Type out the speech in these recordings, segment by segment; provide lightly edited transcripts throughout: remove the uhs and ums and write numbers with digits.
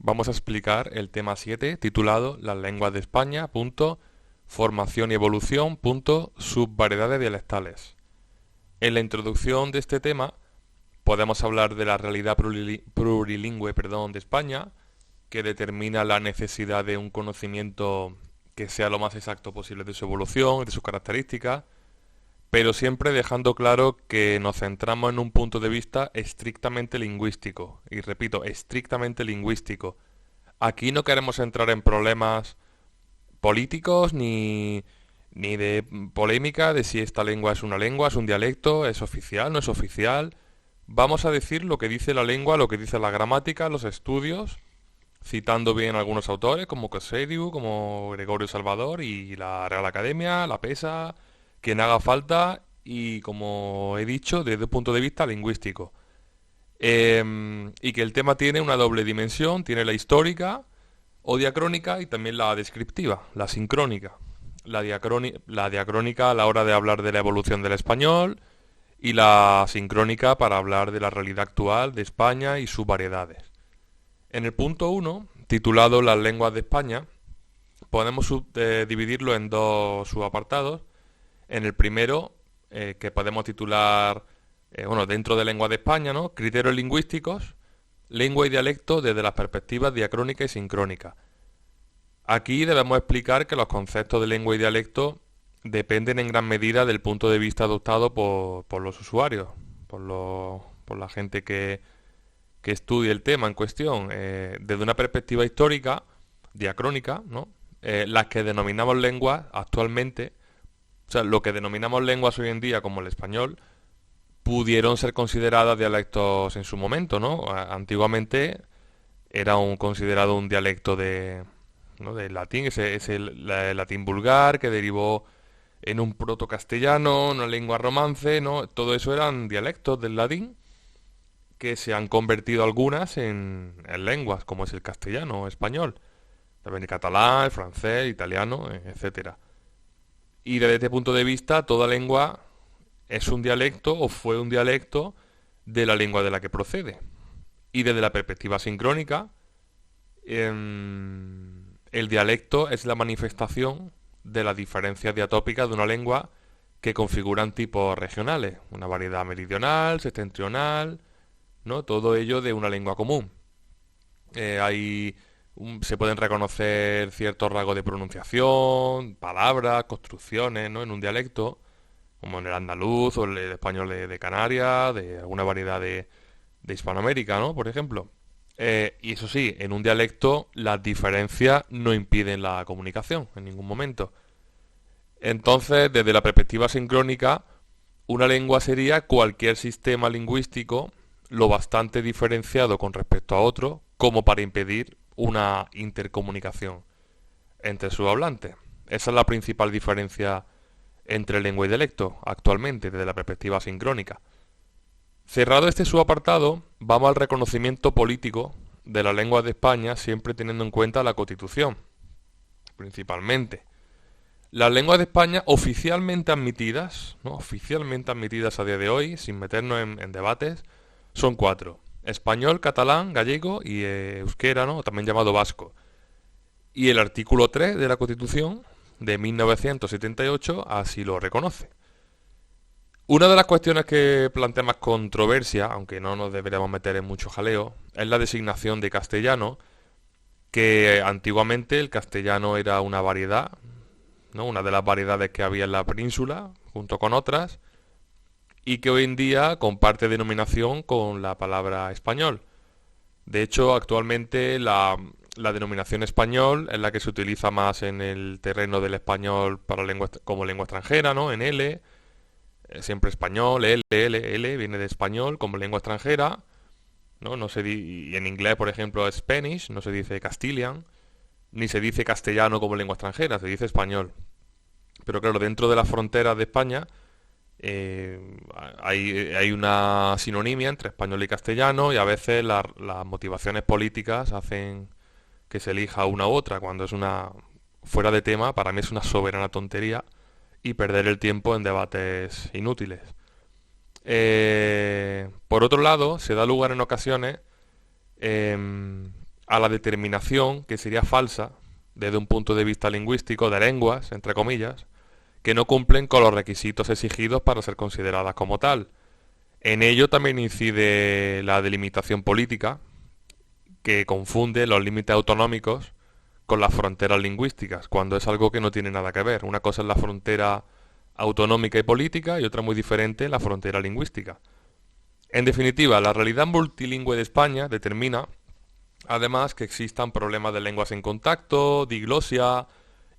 vamos a explicar el tema 7 titulado Las lenguas de España, formación y evolución, subvariedades dialectales. En la introducción de este tema podemos hablar de la realidad plurilingüe, de España, que determina la necesidad de un conocimiento que sea lo más exacto posible de su evolución, de sus características, pero siempre dejando claro que nos centramos en un punto de vista estrictamente lingüístico. Y repito, estrictamente lingüístico. Aquí no queremos entrar en problemas políticos ni de polémica de si esta lengua es una lengua, es un dialecto, es oficial, no es oficial. Vamos a decir lo que dice la lengua, lo que dice la gramática, los estudios, citando bien algunos autores como Coseriu, como Gregorio Salvador y la Real Academia, la PESA, quien haga falta y como he dicho, desde el punto de vista lingüístico. Y que el tema tiene una doble dimensión, tiene la histórica o diacrónica y también la descriptiva, la sincrónica. La diacrónica a la hora de hablar de la evolución del español y la sincrónica para hablar de la realidad actual de España y sus variedades. En el punto uno, titulado Las lenguas de España, podemos dividirlo en dos subapartados. En el primero, que podemos titular, dentro de lengua de España, ¿no? Criterios lingüísticos, lengua y dialecto desde las perspectivas diacrónica y sincrónica. Aquí debemos explicar que los conceptos de lengua y dialecto dependen en gran medida del punto de vista adoptado por los usuarios, por la gente que estudie el tema en cuestión. Desde una perspectiva histórica, diacrónica, ¿no? Las que denominamos lenguas actualmente, o sea, lo que denominamos lenguas hoy en día como el español, pudieron ser consideradas dialectos en su momento, ¿no? Antiguamente era considerado un dialecto ¿no? del latín, ese latín vulgar que derivó en un proto-castellano, una lengua romance, ¿no? Todo eso eran dialectos del latín que se han convertido algunas en lenguas, como es el castellano o español, también el catalán, el francés, el italiano, etcétera. Y desde este punto de vista, toda lengua es un dialecto o fue un dialecto de la lengua de la que procede. Y desde la perspectiva sincrónica, el dialecto es la manifestación de las diferencias diatópicas de una lengua que configuran tipos regionales, una variedad meridional, septentrional, ¿no? Todo ello de una lengua común. Se pueden reconocer ciertos rasgos de pronunciación, palabras, construcciones, ¿no? En un dialecto, como en el andaluz o el español de Canarias, de alguna variedad de Hispanoamérica, ¿no? Por ejemplo. Y eso sí, en un dialecto las diferencias no impiden la comunicación en ningún momento. Entonces, desde la perspectiva sincrónica, una lengua sería cualquier sistema lingüístico lo bastante diferenciado con respecto a otro como para impedir una intercomunicación entre sus hablantes. Esa es la principal diferencia entre lengua y dialecto actualmente desde la perspectiva sincrónica. Cerrado este subapartado, vamos al reconocimiento político de las lenguas de España, siempre teniendo en cuenta la Constitución, principalmente. Las lenguas de España oficialmente admitidas, ¿no? Oficialmente admitidas a día de hoy, sin meternos en debates, son cuatro: español, catalán, gallego y euskera, ¿no? También llamado vasco. Y el artículo 3 de la Constitución de 1978 así lo reconoce. Una de las cuestiones que plantea más controversia, aunque no nos deberíamos meter en mucho jaleo, es la designación de castellano, que antiguamente el castellano era una variedad, ¿no? Una de las variedades que había en la península, junto con otras, y que hoy en día comparte denominación con la palabra español. De hecho, actualmente la denominación español es la que se utiliza más en el terreno del español para como lengua extranjera, ¿no? En L, siempre español, L, viene de español como lengua extranjera, ¿no? Y en inglés, por ejemplo, es Spanish, no se dice Castilian, ni se dice castellano como lengua extranjera, se dice español. Pero claro, dentro de las fronteras de España hay una sinonimia entre español y castellano y a veces las motivaciones políticas hacen que se elija una u otra. Cuando es una fuera de tema, para mí es una soberana tontería y perder el tiempo en debates inútiles. Por otro lado, se da lugar en ocasiones a la determinación, que sería falsa, desde un punto de vista lingüístico, de lenguas, entre comillas, que no cumplen con los requisitos exigidos para ser consideradas como tal. En ello también incide la delimitación política, que confunde los límites autonómicos con las fronteras lingüísticas, cuando es algo que no tiene nada que ver. Una cosa es la frontera autonómica y política y otra muy diferente, la frontera lingüística. En definitiva, la realidad multilingüe de España determina, además, que existan problemas de lenguas en contacto, diglosia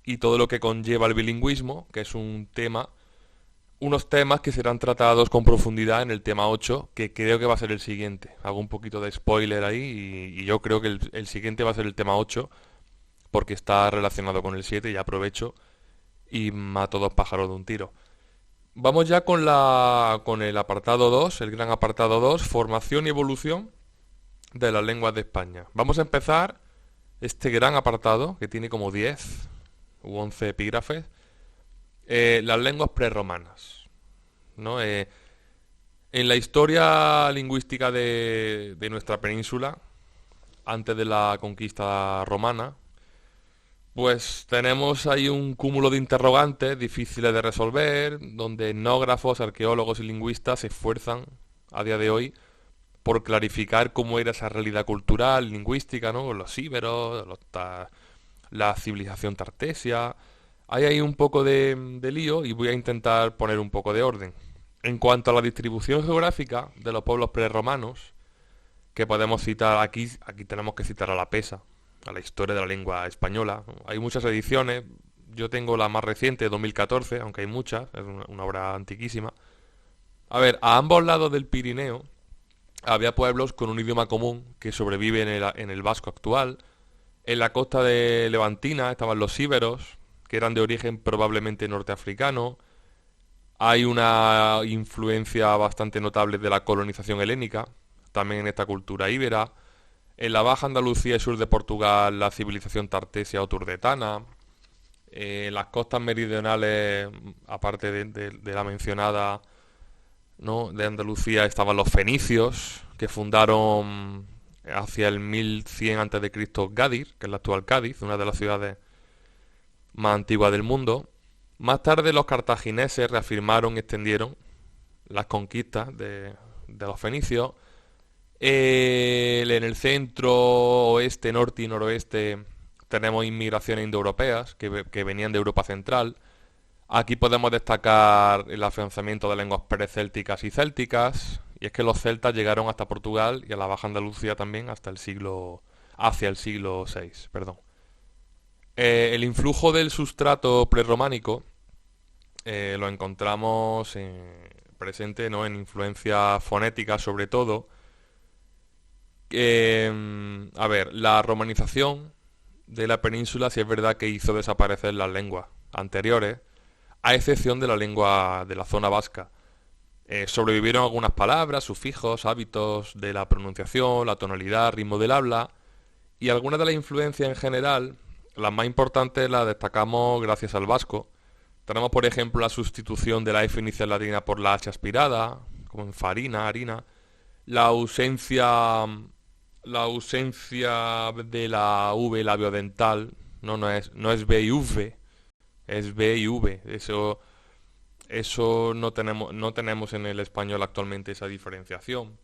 y todo lo que conlleva el bilingüismo, que es unos temas que serán tratados con profundidad en el tema 8, que creo que va a ser el siguiente. Hago un poquito de spoiler ahí y yo creo que el siguiente va a ser el tema 8, porque está relacionado con el 7 y aprovecho y mato dos pájaros de un tiro. Vamos ya con el apartado 2, el gran apartado 2, formación y evolución de las lenguas de España. Vamos a empezar este gran apartado, que tiene como 10 u 11 epígrafes, las lenguas prerromanas, ¿no? En la historia lingüística de nuestra península, antes de la conquista romana, pues tenemos ahí un cúmulo de interrogantes difíciles de resolver, donde etnógrafos, arqueólogos y lingüistas se esfuerzan a día de hoy por clarificar cómo era esa realidad cultural, lingüística, ¿no? Los íberos, la civilización tartesia. Hay ahí un poco de lío y voy a intentar poner un poco de orden. En cuanto a la distribución geográfica de los pueblos prerromanos, que podemos citar aquí tenemos que citar a la Pesa, a la historia de la lengua española. Hay muchas ediciones, yo tengo la más reciente, 2014, aunque hay muchas, es una obra antiquísima. A ver, a ambos lados del Pirineo había pueblos con un idioma común que sobrevive en el vasco actual. En la costa de Levantina estaban los íberos, que eran de origen probablemente norteafricano. Hay una influencia bastante notable de la colonización helénica, también en esta cultura íbera. En la Baja Andalucía y sur de Portugal, la civilización tartesia o turdetana. En las costas meridionales, aparte de la mencionada, ¿no?, de Andalucía, estaban los fenicios, que fundaron hacia el 1100 a.C. Gadir, que es la actual Cádiz, una de las ciudades más antiguas del mundo. Más tarde los cartagineses reafirmaron y extendieron las conquistas de los fenicios. En el centro, oeste, norte y noroeste tenemos inmigraciones indoeuropeas que venían de Europa Central. Aquí podemos destacar el afianzamiento de lenguas precélticas y célticas, y es que los celtas llegaron hasta Portugal y a la Baja Andalucía también hacia el siglo VI, perdón. El influjo del sustrato prerrománico lo encontramos presente, ¿no?, en influencia fonética sobre todo. A ver, la romanización de la península sí es verdad que hizo desaparecer las lenguas anteriores, a excepción de la lengua de la zona vasca. Sobrevivieron algunas palabras, sufijos, hábitos de la pronunciación, la tonalidad, ritmo del habla, y algunas de las influencias en general, las más importantes las destacamos gracias al vasco. Tenemos, por ejemplo, la sustitución de la F inicial latina por la H aspirada, como en farina, harina, la ausencia de la V labiodental, no es B y V, es B y V. Eso no tenemos en el español actualmente esa diferenciación.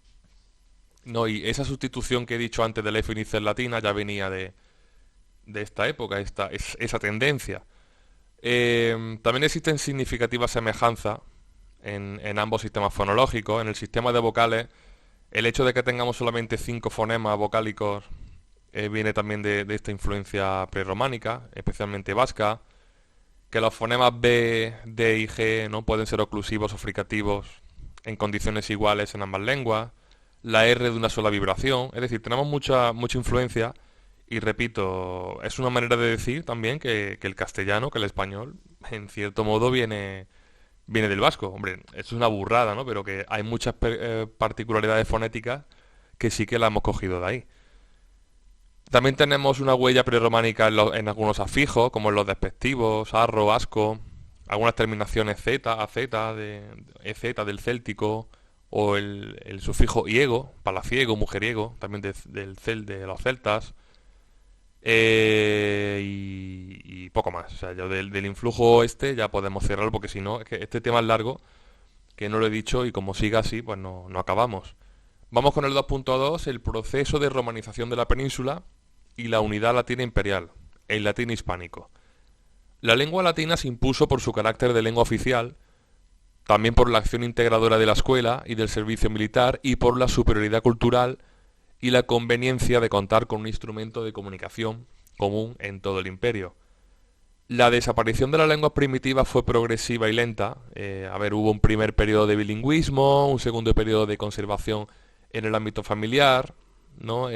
No, y esa sustitución que he dicho antes de la F inicial latina ya venía de esta época, esa tendencia. También existen significativas semejanzas en ambos sistemas fonológicos. En el sistema de vocales, el hecho de que tengamos solamente 5 fonemas vocálicos viene también de esta influencia prerrománica, especialmente vasca. Que los fonemas B, D y G no pueden ser oclusivos o fricativos en condiciones iguales en ambas lenguas. La R de una sola vibración. Es decir, tenemos mucha influencia. Y repito, es una manera de decir también que el castellano, que el español, en cierto modo viene del vasco. Hombre, esto es una burrada, ¿no? Pero que hay muchas particularidades fonéticas que sí que la hemos cogido de ahí. También tenemos una huella prerrománica en algunos afijos, como en los despectivos, arro, asco, algunas terminaciones z, az, ez del céltico, o el sufijo iego, palaciego, mujeriego, también de los celtas. y poco más. O sea, yo del influjo este ya podemos cerrarlo porque si no, es que este tema es largo, que no lo he dicho y como siga así, pues no acabamos. Vamos con el 2.2, el proceso de romanización de la península y la unidad latina imperial, el latín hispánico. La lengua latina se impuso por su carácter de lengua oficial, también por la acción integradora de la escuela y del servicio militar y por la superioridad cultural y la conveniencia de contar con un instrumento de comunicación común en todo el imperio. La desaparición de las lenguas primitivas fue progresiva y lenta. Hubo un primer periodo de bilingüismo, un segundo periodo de conservación en el ámbito familiar, ¿no?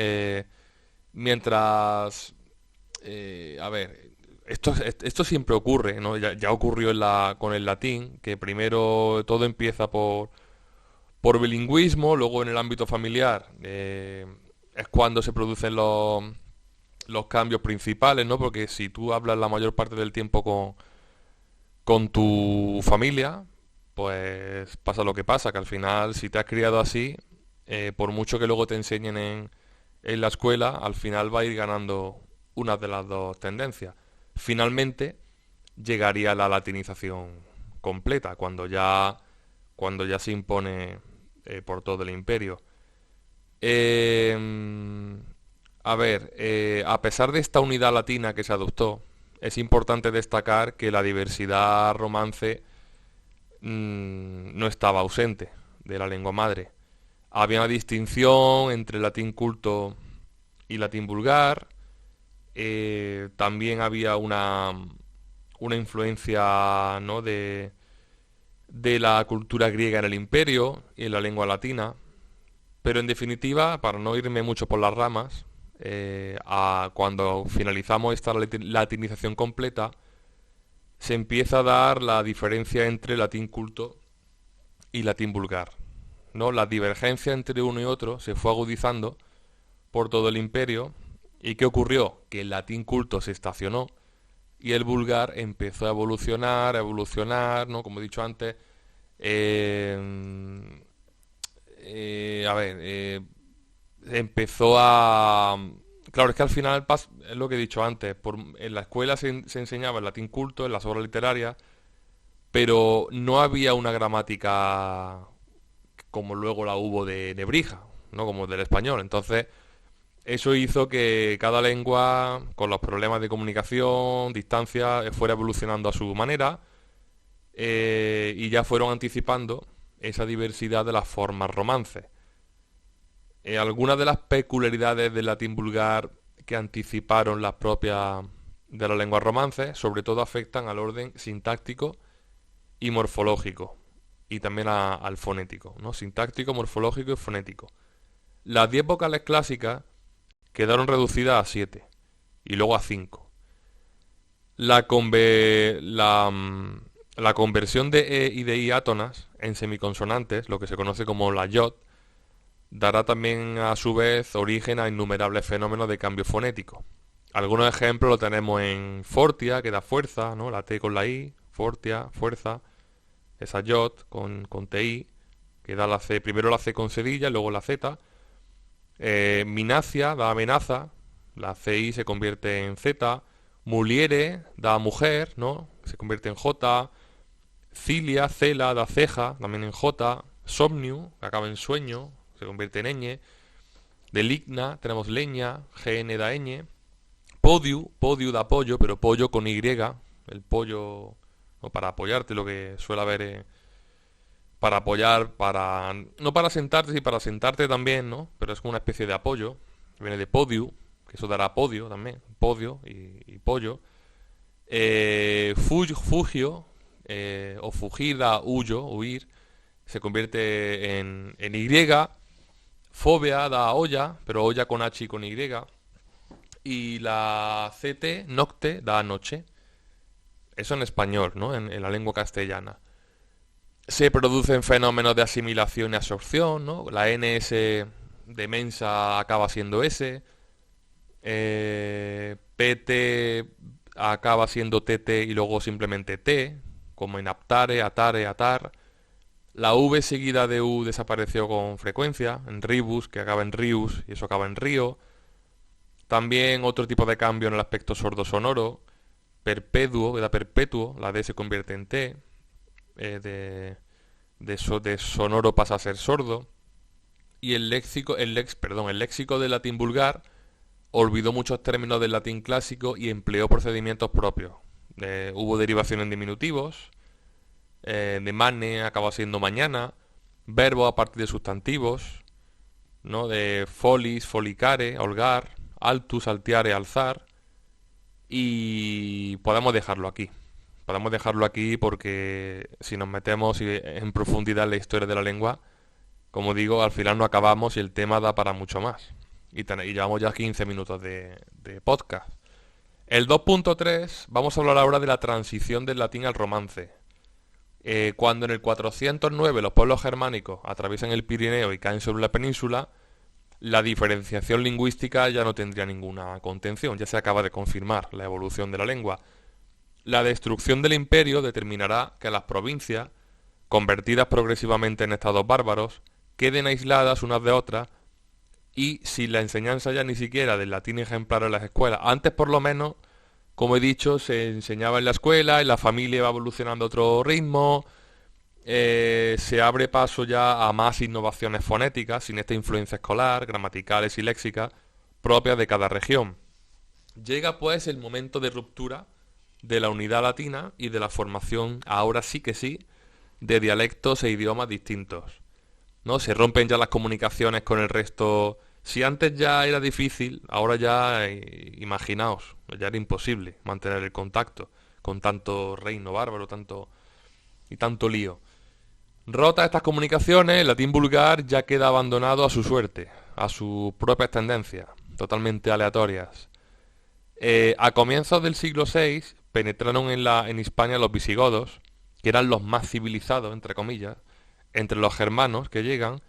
Mientras, a ver, esto siempre ocurre, ¿no? Ya ocurrió con el latín, que primero todo empieza por bilingüismo, luego en el ámbito familiar es cuando se producen los cambios principales, ¿no? Porque si tú hablas la mayor parte del tiempo con tu familia, pues pasa lo que pasa, que al final si te has criado así, por mucho que luego te enseñen en la escuela, al final va a ir ganando una de las dos tendencias. Finalmente llegaría la latinización completa, cuando ya se impone por todo el imperio. Eh, a pesar de esta unidad latina que se adoptó, es importante destacar que la diversidad romance no estaba ausente de la lengua madre. Había una distinción entre latín culto y latín vulgar. También había una influencia, ¿no? de la cultura griega en el imperio y en la lengua latina. Pero en definitiva, para no irme mucho por las ramas, cuando finalizamos esta latinización completa, se empieza a dar la diferencia entre latín culto y latín vulgar, ¿no? La divergencia entre uno y otro se fue agudizando por todo el imperio. ¿Y qué ocurrió? Que el latín culto se estacionó y el vulgar empezó a evolucionar, ¿no? Como he dicho antes, eh, a ver, empezó a... Claro, es que al final es lo que he dicho antes, en la escuela se enseñaba el latín culto, en las obras literarias, pero no había una gramática como luego la hubo de Nebrija, ¿no? Como del español. Entonces, eso hizo que cada lengua, con los problemas de comunicación, distancia, fuera evolucionando a su manera y ya fueron anticipando esa diversidad de las formas romances. Algunas de las peculiaridades del latín vulgar que anticiparon las propias de las lenguas romances, sobre todo afectan al orden sintáctico y morfológico, y también al fonético, ¿no? Sintáctico, morfológico y fonético. Las 10 vocales clásicas quedaron reducidas a 7 y luego a 5. La conversión de E y de I átonas en semiconsonantes, lo que se conoce como la YOT, dará también a su vez origen a innumerables fenómenos de cambio fonético. Algunos ejemplos lo tenemos en Fortia, que da fuerza, ¿no? La T con la I, Fortia, fuerza, esa YOT con TI, que da la C, primero la C con cedilla, luego la Z. Minacia da amenaza, la CI se convierte en Z. Muliere da mujer, ¿no? Se convierte en J. Cilia, cela, da ceja, también en J. Somniu, que acaba en sueño, se convierte en ñ. De ligna tenemos leña, GN da ñ. Podiu da pollo, pero pollo con Y, el pollo, ¿no? Para apoyarte, lo que suele haber, para apoyar, no para sentarte, sí para sentarte también, ¿no? Pero es como una especie de apoyo, viene de podiu, que eso dará podio también, podio y pollo. Fugio, o fugir da huyo, huir, se convierte en Y. Fobia da olla, pero olla con H y con Y. Y la CT, nocte, da noche. Eso en español, ¿no? En la lengua castellana. Se producen fenómenos de asimilación y absorción, ¿no? La NS de mensa acaba siendo S. PT acaba siendo TT y luego simplemente T, como en aptare, atare, atar. La V seguida de U desapareció con frecuencia, en ribus, que acaba en rius, y eso acaba en río. También otro tipo de cambio en el aspecto sordo-sonoro, perpetuo, ¿verdad? Perpetuo, la D se convierte en T, de sonoro pasa a ser sordo. Y el léxico del latín vulgar olvidó muchos términos del latín clásico y empleó procedimientos propios. Hubo derivación en diminutivos, de mane acaba siendo mañana, verbos a partir de sustantivos, ¿no? De folis, folicare, holgar, altus, altiare, alzar, y podemos dejarlo aquí. Podemos dejarlo aquí porque si nos metemos en profundidad en la historia de la lengua, como digo, al final no acabamos y el tema da para mucho más. Y llevamos ya 15 minutos de podcast. El 2.3, vamos a hablar ahora de la transición del latín al romance. Cuando en el 409 los pueblos germánicos atraviesan el Pirineo y caen sobre la península, la diferenciación lingüística ya no tendría ninguna contención, ya se acaba de confirmar la evolución de la lengua. La destrucción del imperio determinará que las provincias, convertidas progresivamente en estados bárbaros, queden aisladas unas de otras y sin la enseñanza ya ni siquiera del latín ejemplar en las escuelas. Antes por lo menos, como he dicho, se enseñaba en la escuela, en la familia va evolucionando a otro ritmo, se abre paso ya a más innovaciones fonéticas sin esta influencia escolar, gramaticales y léxicas propias de cada región. Llega pues el momento de ruptura de la unidad latina y de la formación, ahora sí que sí, de dialectos e idiomas distintos. ¿No? Se rompen ya las comunicaciones con el resto. Si antes ya era difícil, ahora ya, imaginaos, ya era imposible mantener el contacto con tanto reino bárbaro, tanto lío. Rotas estas comunicaciones, el latín vulgar ya queda abandonado a su suerte, a sus propias tendencias, totalmente aleatorias. A comienzos del siglo VI penetraron en Hispania los visigodos, que eran los más civilizados, entre comillas, entre los germanos que llegan.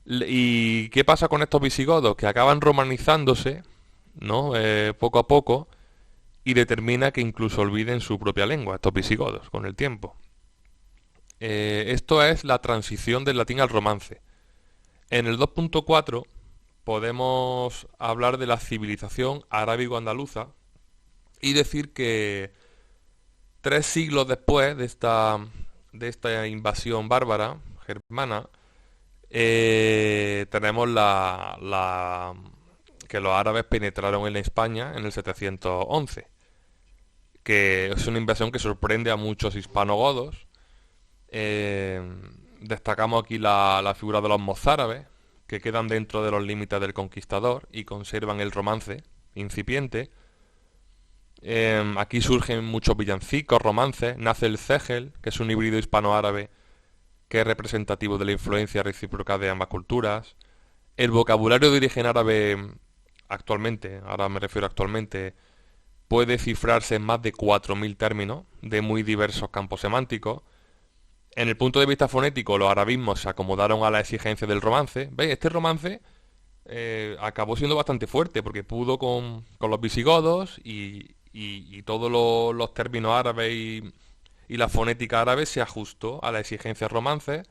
¿Y qué pasa con estos visigodos? Que acaban romanizándose, ¿no? Poco a poco, y determina que incluso olviden su propia lengua, estos visigodos, con el tiempo. Esto es la transición del latín al romance. En el 2.4 podemos hablar de la civilización arábigo-andaluza y decir que 3 siglos después de esta invasión bárbara germana, tenemos que los árabes penetraron en España en el 711, que es una invasión que sorprende a muchos hispanogodos. Eh, Destacamos aquí la figura de los mozárabes, que quedan dentro de los límites del conquistador y conservan el romance incipiente. Aquí surgen muchos villancicos, romances, nace el cégel, que es un híbrido hispano-árabe que es representativo de la influencia recíproca de ambas culturas. El vocabulario de origen árabe actualmente, ahora me refiero actualmente, puede cifrarse en más de 4.000 términos de muy diversos campos semánticos. En el punto de vista fonético, los arabismos se acomodaron a la exigencia del romance. ¿Veis? Este romance acabó siendo bastante fuerte porque pudo con los visigodos y todos los términos árabes y la fonética árabe se ajustó a la exigencia romance.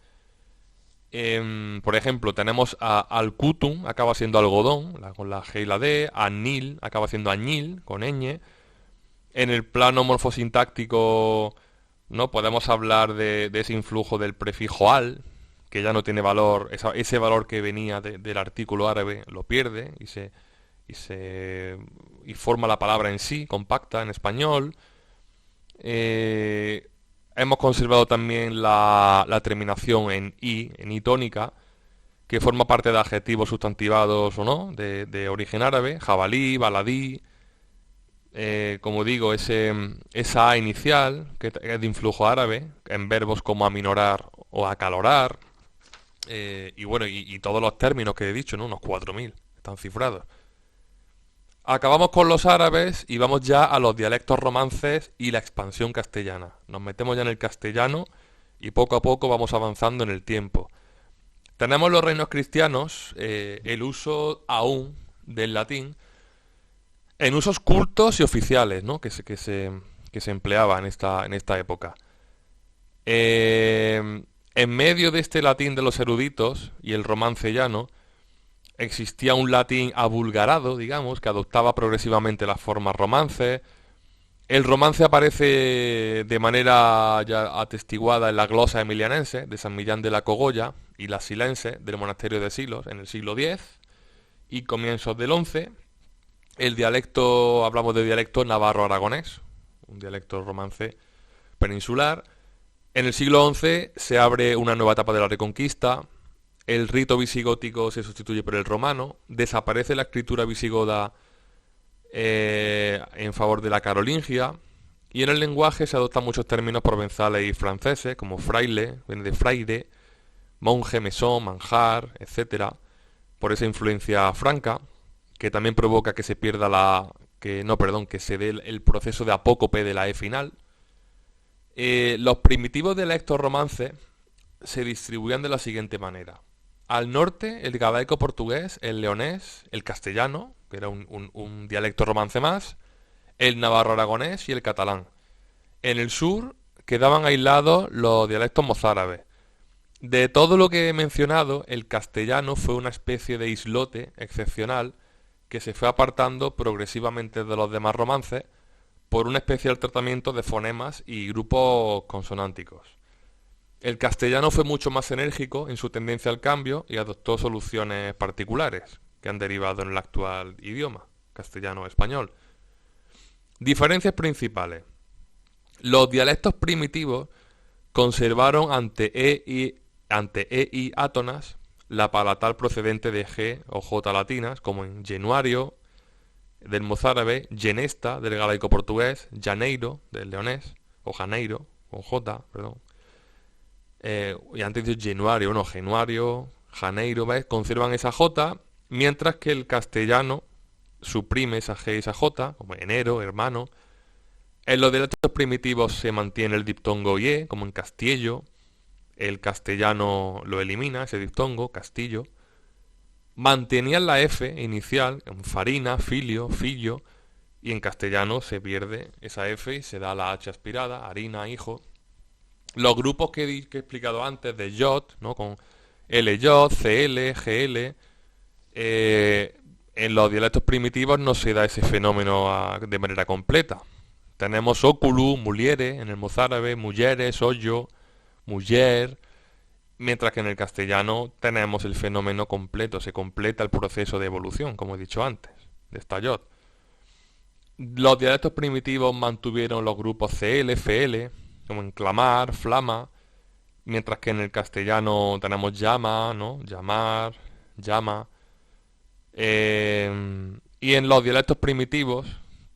Por ejemplo, tenemos al-kutum, acaba siendo algodón, con la G y la D. Anil, acaba siendo añil, con ñ. En el plano morfosintáctico, ¿no? Podemos hablar de ese influjo del prefijo al, que ya no tiene valor, ese valor que venía del artículo árabe lo pierde y forma la palabra en sí, compacta en español. Hemos conservado también la terminación en i tónica, que forma parte de adjetivos sustantivados o no, de origen árabe, jabalí, baladí. Como digo, esa A inicial, que es de influjo árabe, en verbos como aminorar o acalorar, y bueno, y todos los términos que he dicho, ¿no? Unos 4.000 están cifrados. Acabamos con los árabes y vamos ya a los dialectos romances y la expansión castellana. Nos metemos ya en el castellano y poco a poco vamos avanzando en el tiempo. Tenemos los reinos cristianos, el uso aún del latín, en usos cultos y oficiales, ¿no? que se empleaba en esta época. En medio de este latín de los eruditos y el romance llano, Existía un latín avulgarado, digamos, que adoptaba progresivamente las formas romances. El romance aparece de manera ya atestiguada en la glosa emilianense de San Millán de la Cogolla y la silense del monasterio de Silos en el siglo X y comienzos del XI. El dialecto, hablamos de dialecto navarro-aragonés, un dialecto romance peninsular. En el siglo XI se abre una nueva etapa de la Reconquista. El rito visigótico se sustituye por el romano. Desaparece la escritura visigoda en favor de la carolingia. Y en el lenguaje se adoptan muchos términos provenzales y franceses, como fraile, viene de fraile, monje, mesón, manjar, etcétera, por esa influencia franca, que también provoca que se pierda que se dé el proceso de apócope de la E final. Los primitivos dialectos romances se distribuían de la siguiente manera. Al norte, el galaico portugués, el leonés, el castellano, que era un dialecto romance más, el navarro aragonés y el catalán. En el sur quedaban aislados los dialectos mozárabes. De todo lo que he mencionado, el castellano fue una especie de islote excepcional que se fue apartando progresivamente de los demás romances por un especial tratamiento de fonemas y grupos consonánticos. El castellano fue mucho más enérgico en su tendencia al cambio y adoptó soluciones particulares que han derivado en el actual idioma, castellano-español. Diferencias principales. Los dialectos primitivos conservaron ante E y átonas la palatal procedente de G o J latinas, como en genuario del mozárabe, genesta del galaico portugués, janeiro del leonés, o janeiro, con J, perdón. Y antes de genuario, no, genuario, janeiro, ¿ves? Conservan esa J, mientras que el castellano suprime esa G y esa J, como enero, hermano. En los dialectos primitivos se mantiene el diptongo ie, como en castillo. El castellano lo elimina, ese diptongo, castillo. Mantenían la F inicial, en farina, filio, fillo, y en castellano se pierde esa F y se da la H aspirada, harina, hijo. Los grupos que he explicado antes de JOT, ¿no? Con LJ, CL, GL, en los dialectos primitivos no se da ese fenómeno de manera completa. Tenemos oculu, muliere, en el mozárabe, mulleres, hoyo, muller, mientras que en el castellano tenemos el fenómeno completo, se completa el proceso de evolución, como he dicho antes, de esta JOT. Los dialectos primitivos mantuvieron los grupos CL, FL, como en clamar, flama, mientras que en el castellano tenemos llama, ¿no? Llamar, llama. Y en los dialectos primitivos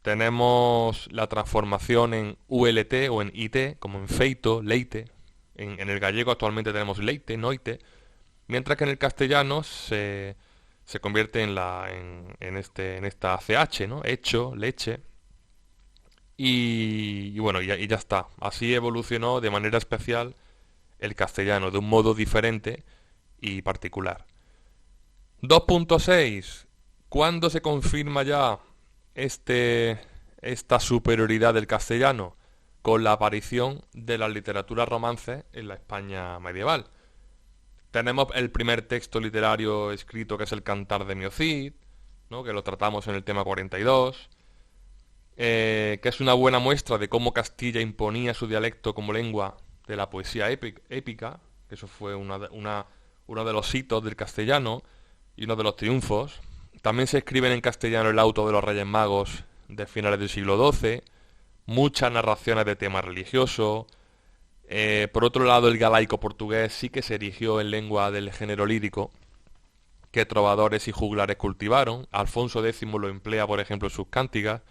tenemos la transformación en ULT o en IT, como en feito, leite. En el gallego actualmente tenemos leite, noite, mientras que en el castellano se convierte en esta CH, ¿no? Hecho, leche. Y bueno, y ya está. Así evolucionó de manera especial el castellano, de un modo diferente y particular. 2.6. ¿Cuándo se confirma ya esta superioridad del castellano? Con la aparición de las literaturas romances en la España medieval. Tenemos el primer texto literario escrito, que es el Cantar de Mio Cid, ¿no? Que lo tratamos en el tema 42, que es una buena muestra de cómo Castilla imponía su dialecto como lengua de la poesía épica, que eso fue uno de los hitos del castellano y uno de los triunfos. También se escriben en castellano el auto de los Reyes Magos de finales del siglo XII, muchas narraciones de tema religioso. Por otro lado, el galaico portugués sí que se erigió en lengua del género lírico, que trovadores y juglares cultivaron. Alfonso X lo emplea, por ejemplo, en sus cánticas.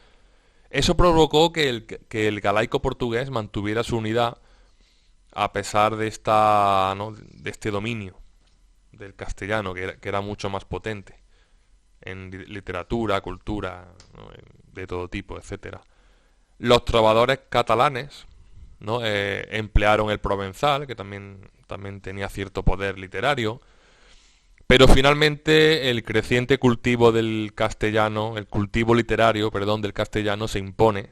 Eso provocó que el galaico portugués mantuviera su unidad a pesar de de este dominio del castellano, que era mucho más potente en literatura, cultura, ¿no? De todo tipo, etcétera. Los trovadores catalanes, ¿no? Emplearon el provenzal, que también tenía cierto poder literario, pero finalmente el creciente cultivo del castellano, el cultivo literario, perdón, del castellano se impone,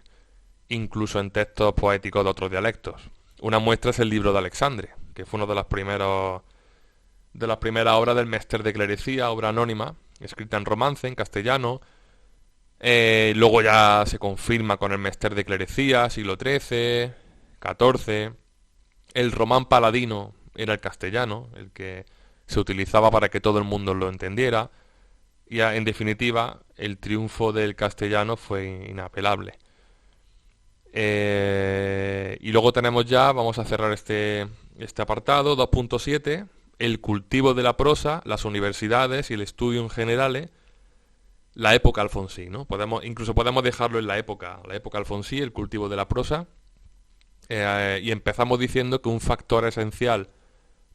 incluso en textos poéticos de otros dialectos. Una muestra es el libro de Alexandre, que fue una de las primeras obras del Mester de Clerecía, obra anónima, escrita en romance, en castellano. Luego ya se confirma con el Mester de Clerecía, siglo XIII, XIV. El román paladino era el castellano, el que se utilizaba para que todo el mundo lo entendiera. Y en definitiva, el triunfo del castellano fue inapelable. Y luego tenemos ya, vamos a cerrar este apartado, 2.7, el cultivo de la prosa, las universidades y el estudio en general, la época alfonsí, ¿no? Incluso podemos dejarlo en la época alfonsí, el cultivo de la prosa, y empezamos diciendo que un factor esencial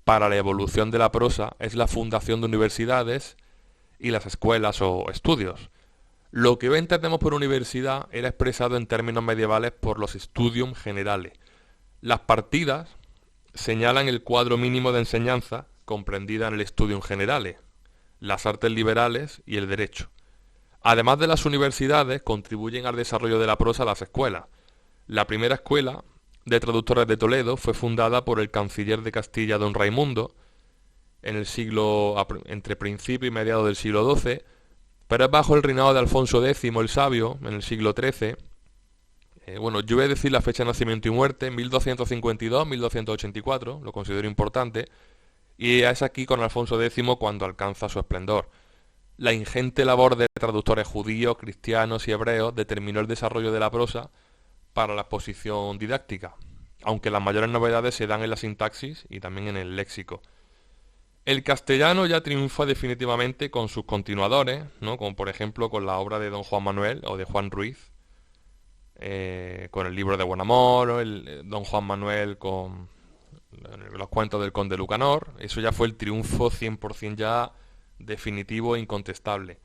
para la evolución de la prosa es la fundación de universidades y las escuelas o estudios. Lo que hoy entendemos por universidad era expresado en términos medievales por los studium generale. Las partidas señalan el cuadro mínimo de enseñanza comprendida en el studium generale, las artes liberales y el derecho. Además de las universidades, contribuyen al desarrollo de la prosa las escuelas. La primera escuela de traductores de Toledo fue fundada por el canciller de Castilla don Raimundo en el entre principio y mediados del siglo XII, pero es bajo el reinado de Alfonso X el Sabio, en el siglo XIII. Yo voy a decir la fecha de nacimiento y muerte, 1252-1284, lo considero importante, y es aquí con Alfonso X cuando alcanza su esplendor. La ingente labor de traductores judíos, cristianos y hebreos determinó el desarrollo de la prosa para la exposición didáctica, aunque las mayores novedades se dan en la sintaxis y también en el léxico. El castellano ya triunfa definitivamente con sus continuadores, ¿no? Como por ejemplo con la obra de don Juan Manuel o de Juan Ruiz, con el libro de Buen Amor, o don Juan Manuel con los cuentos del conde Lucanor. Eso ya fue el triunfo 100% ya definitivo e incontestable.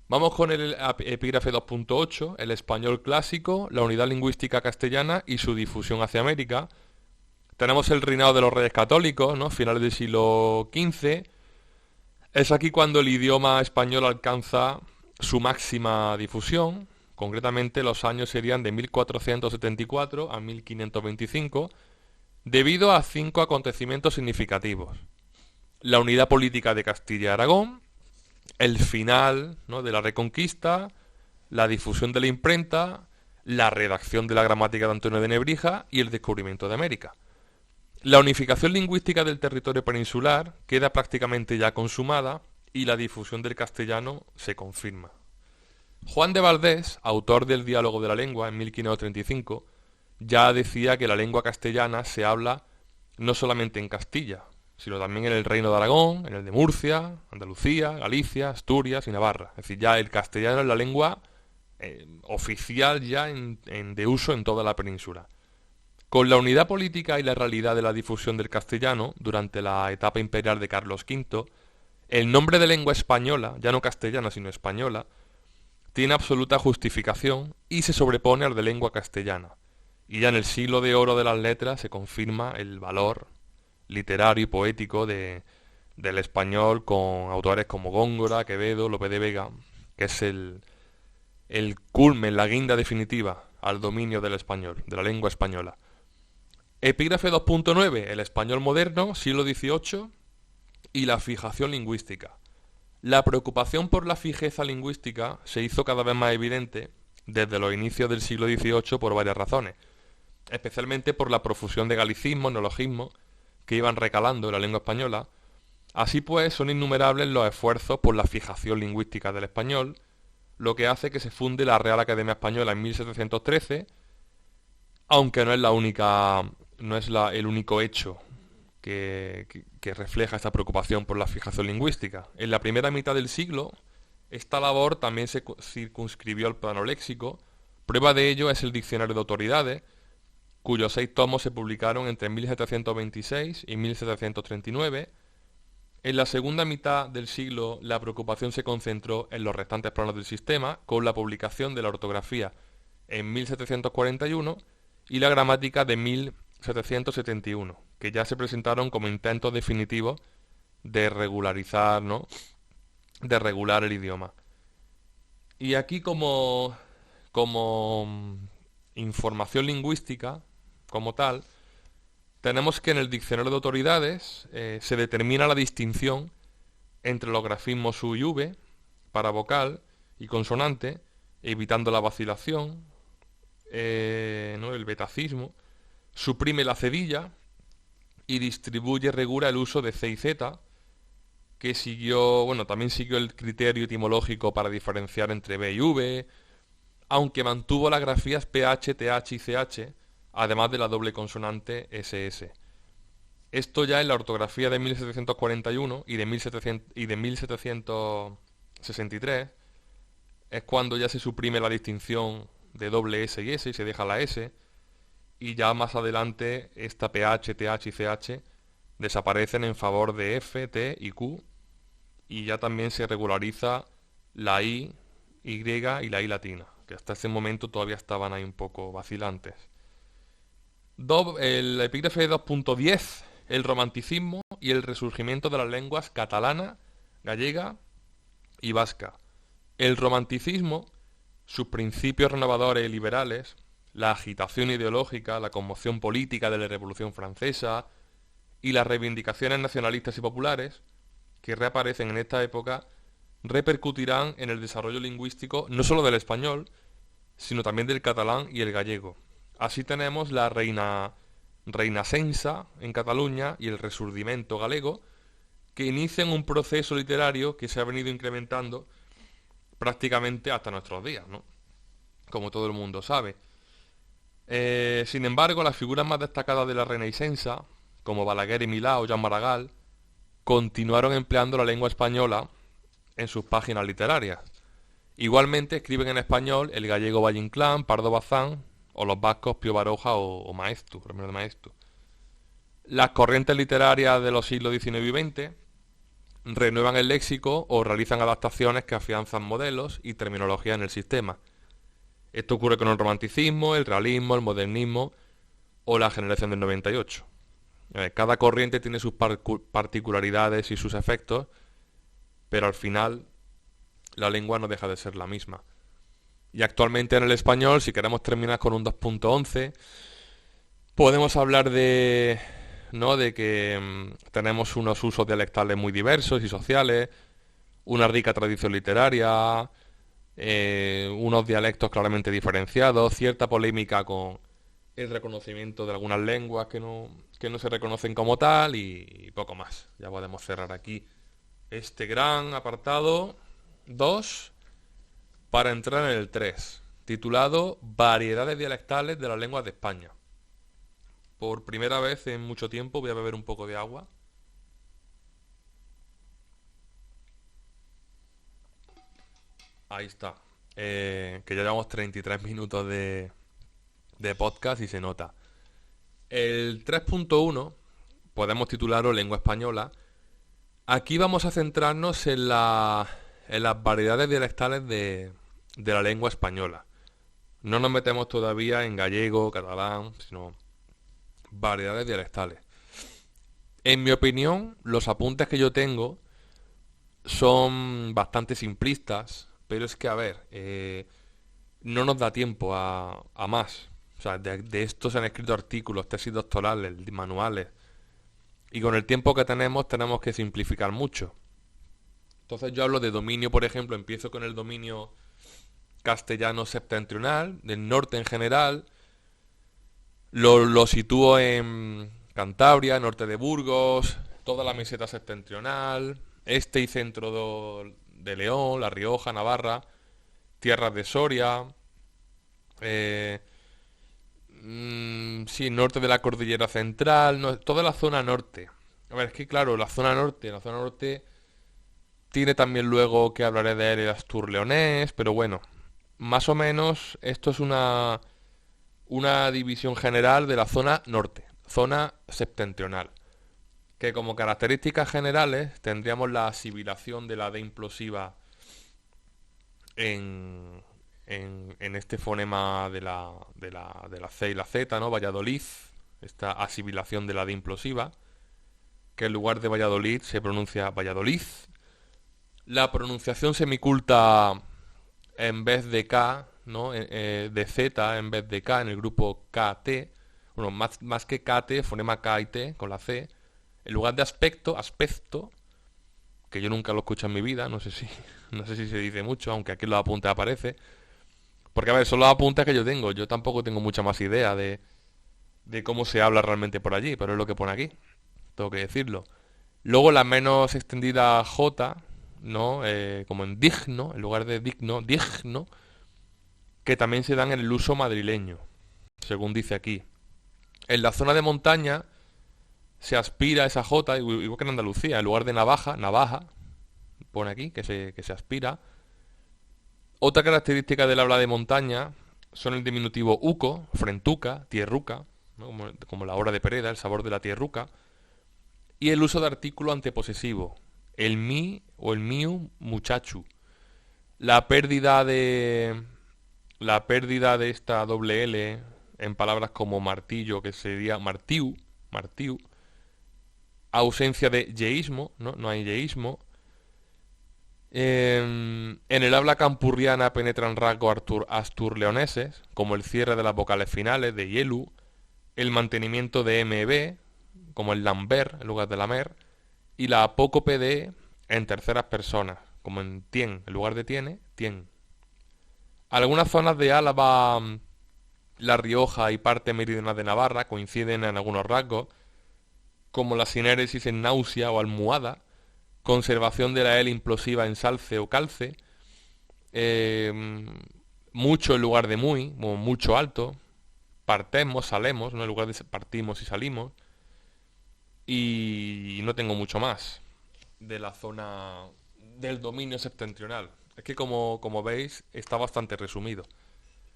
Vamos con el epígrafe 2.8, el español clásico, la unidad lingüística castellana y su difusión hacia América. Tenemos el reinado de los reyes católicos, ¿no? Finales del siglo XV. Es aquí cuando el idioma español alcanza su máxima difusión. Concretamente los años serían de 1474 a 1525, debido a 5 acontecimientos significativos. La unidad política de Castilla y Aragón, el final, ¿no?, de la Reconquista, la difusión de la imprenta, la redacción de la gramática de Antonio de Nebrija y el descubrimiento de América. La unificación lingüística del territorio peninsular queda prácticamente ya consumada y la difusión del castellano se confirma. Juan de Valdés, autor del Diálogo de la Lengua en 1535, ya decía que la lengua castellana se habla no solamente en Castilla, sino también en el Reino de Aragón, en el de Murcia, Andalucía, Galicia, Asturias y Navarra. Es decir, ya el castellano es la lengua oficial ya de uso en toda la península. Con la unidad política y la realidad de la difusión del castellano durante la etapa imperial de Carlos V, el nombre de lengua española, ya no castellana sino española, tiene absoluta justificación y se sobrepone al de lengua castellana. Y ya en el siglo de oro de las letras se confirma el valor literario y poético del español con autores como Góngora, Quevedo, Lope de Vega, que es el culmen, la guinda definitiva al dominio del español, de la lengua española. Epígrafe 2.9, el español moderno, siglo XVIII, y la fijación lingüística. La preocupación por la fijeza lingüística se hizo cada vez más evidente desde los inicios del siglo XVIII por varias razones, especialmente por la profusión de galicismos, neologismos, que iban recalando en la lengua española. Así pues, son innumerables los esfuerzos por la fijación lingüística del español, lo que hace que se funde la Real Academia Española en 1713, aunque no es el único hecho que refleja esta preocupación por la fijación lingüística. En la primera mitad del siglo, esta labor también se circunscribió al plano léxico. Prueba de ello es el Diccionario de Autoridades, cuyos 6 tomos se publicaron entre 1726 y 1739. En la segunda mitad del siglo, la preocupación se concentró en los restantes planos del sistema, con la publicación de la ortografía en 1741 y la gramática de 1771, que ya se presentaron como intentos definitivos de regularizar, ¿no?, de regular el idioma. Y aquí como información lingüística, como tal, tenemos que en el Diccionario de Autoridades se determina la distinción entre los grafismos U y V para vocal y consonante, evitando la vacilación, ¿no? El betacismo, suprime la cedilla y distribuye, regula el uso de C y Z, que también siguió el criterio etimológico para diferenciar entre B y V, aunque mantuvo las grafías PH, TH y CH, además de la doble consonante SS. Esto ya en la ortografía de 1741 y de 1763 es cuando ya se suprime la distinción de doble S y S y se deja la S, y ya más adelante esta PH, TH y CH desaparecen en favor de F, T y Q, y ya también se regulariza la I, Y y la I latina, que hasta ese momento todavía estaban ahí un poco vacilantes. El epígrafe 2.10, el romanticismo y el resurgimiento de las lenguas catalana, gallega y vasca. El romanticismo, sus principios renovadores y liberales, la agitación ideológica, la conmoción política de la Revolución Francesa y las reivindicaciones nacionalistas y populares que reaparecen en esta época repercutirán en el desarrollo lingüístico no solo del español, sino también del catalán y el gallego. Así tenemos la Reinacença en Cataluña y el Resurdimento galego, que inician un proceso literario que se ha venido incrementando prácticamente hasta nuestros días, ¿no? Como todo el mundo sabe. Sin embargo, las figuras más destacadas de la Renaixença, como Balaguer y Milá o Joan Maragall, continuaron empleando la lengua española en sus páginas literarias. Igualmente escriben en español el gallego Valle Inclán, Pardo Bazán o los vascos Pío Baroja o Maeztu, Romero de Maeztu. Las corrientes literarias de los siglos XIX y XX renuevan el léxico o realizan adaptaciones que afianzan modelos y terminología en el sistema. Esto ocurre con el romanticismo, el realismo, el modernismo o la generación del 98. Cada corriente tiene sus particularidades y sus efectos, pero al final la lengua no deja de ser la misma. Y actualmente en el español, si queremos terminar con un 2.11, podemos hablar de que tenemos unos usos dialectales muy diversos y sociales, una rica tradición literaria, unos dialectos claramente diferenciados, cierta polémica con el reconocimiento de algunas lenguas que no se reconocen como tal y poco más. Ya podemos cerrar aquí este gran apartado 2 para entrar en el 3, titulado Variedades dialectales de las lenguas de España. Por primera vez en mucho tiempo voy a beber un poco de agua. Ahí está. Que ya llevamos 33 minutos de podcast y se nota. El 3.1 podemos titularlo Lengua Española. Aquí vamos a centrarnos en las variedades dialectales de la lengua española. No nos metemos todavía en gallego, catalán, sino variedades dialectales. En mi opinión, los apuntes que yo tengo son bastante simplistas, pero es que, a ver, no nos da tiempo a más. O sea, de esto se han escrito artículos, tesis doctorales, manuales. Y con el tiempo que tenemos que simplificar mucho. Entonces yo hablo de dominio, por ejemplo, empiezo con el dominio castellano septentrional, del norte en general. Lo sitúo en Cantabria, norte de Burgos, toda la meseta septentrional, este y centro de León, La Rioja, Navarra, tierras de Soria, sí, norte de la cordillera central, toda la zona norte. A ver, es que claro, la zona norte tiene también luego que hablaré de él el Astur-Leonés, pero bueno, más o menos esto es una división general de la zona norte, zona septentrional, que como características generales tendríamos la sibilación de la D implosiva en este fonema de la C y la Z, ¿no? Valladolid, esta asibilación de la D implosiva, que en lugar de Valladolid se pronuncia Valladolid. La pronunciación semiculta en vez de K, ¿no? De Z en vez de K en el grupo KT, bueno, más que KT, fonema K y T con la C, en lugar de aspecto, que yo nunca lo escucho en mi vida, no sé si, no sé si se dice mucho, aunque aquí en los apuntes aparece. Porque a ver, son los apuntes que yo tengo, yo tampoco tengo mucha más idea de cómo se habla realmente por allí, pero es lo que pone aquí, tengo que decirlo. Luego la menos extendida J, ¿no? Como en digno, en lugar de digno, digno, que también se dan en el uso madrileño, según dice aquí. En la zona de montaña se aspira esa J, igual que en Andalucía, en lugar de navaja, navaja, pone aquí, que se aspira. Otra característica del habla de montaña son el diminutivo uco, frentuca, tierruca, ¿no? Como la hora de Pereda, el sabor de la tierruca, y el uso de artículo anteposesivo, el mi o el miu, muchachu. La pérdida de la pérdida de esta doble L en palabras como martillo, que sería martiu, martiu, ausencia de yeísmo, ¿no? No hay yeísmo. En el habla campurriana penetran rasgos asturleoneses, como el cierre de las vocales finales de yelu, el mantenimiento de mb, como el lamber en lugar de lamer, y la apócope de en terceras personas, como en tien, en lugar de tiene, tien. Algunas zonas de Álava, La Rioja y parte meridional de Navarra coinciden en algunos rasgos, como la sinéresis en náusea o almohada, conservación de la L implosiva en salce o calce, eh, mucho en lugar de muy, como mucho alto, partemos, salemos, ¿no? En lugar de partimos y salimos, y no tengo mucho más de la zona del dominio septentrional. Es que como veis está bastante resumido.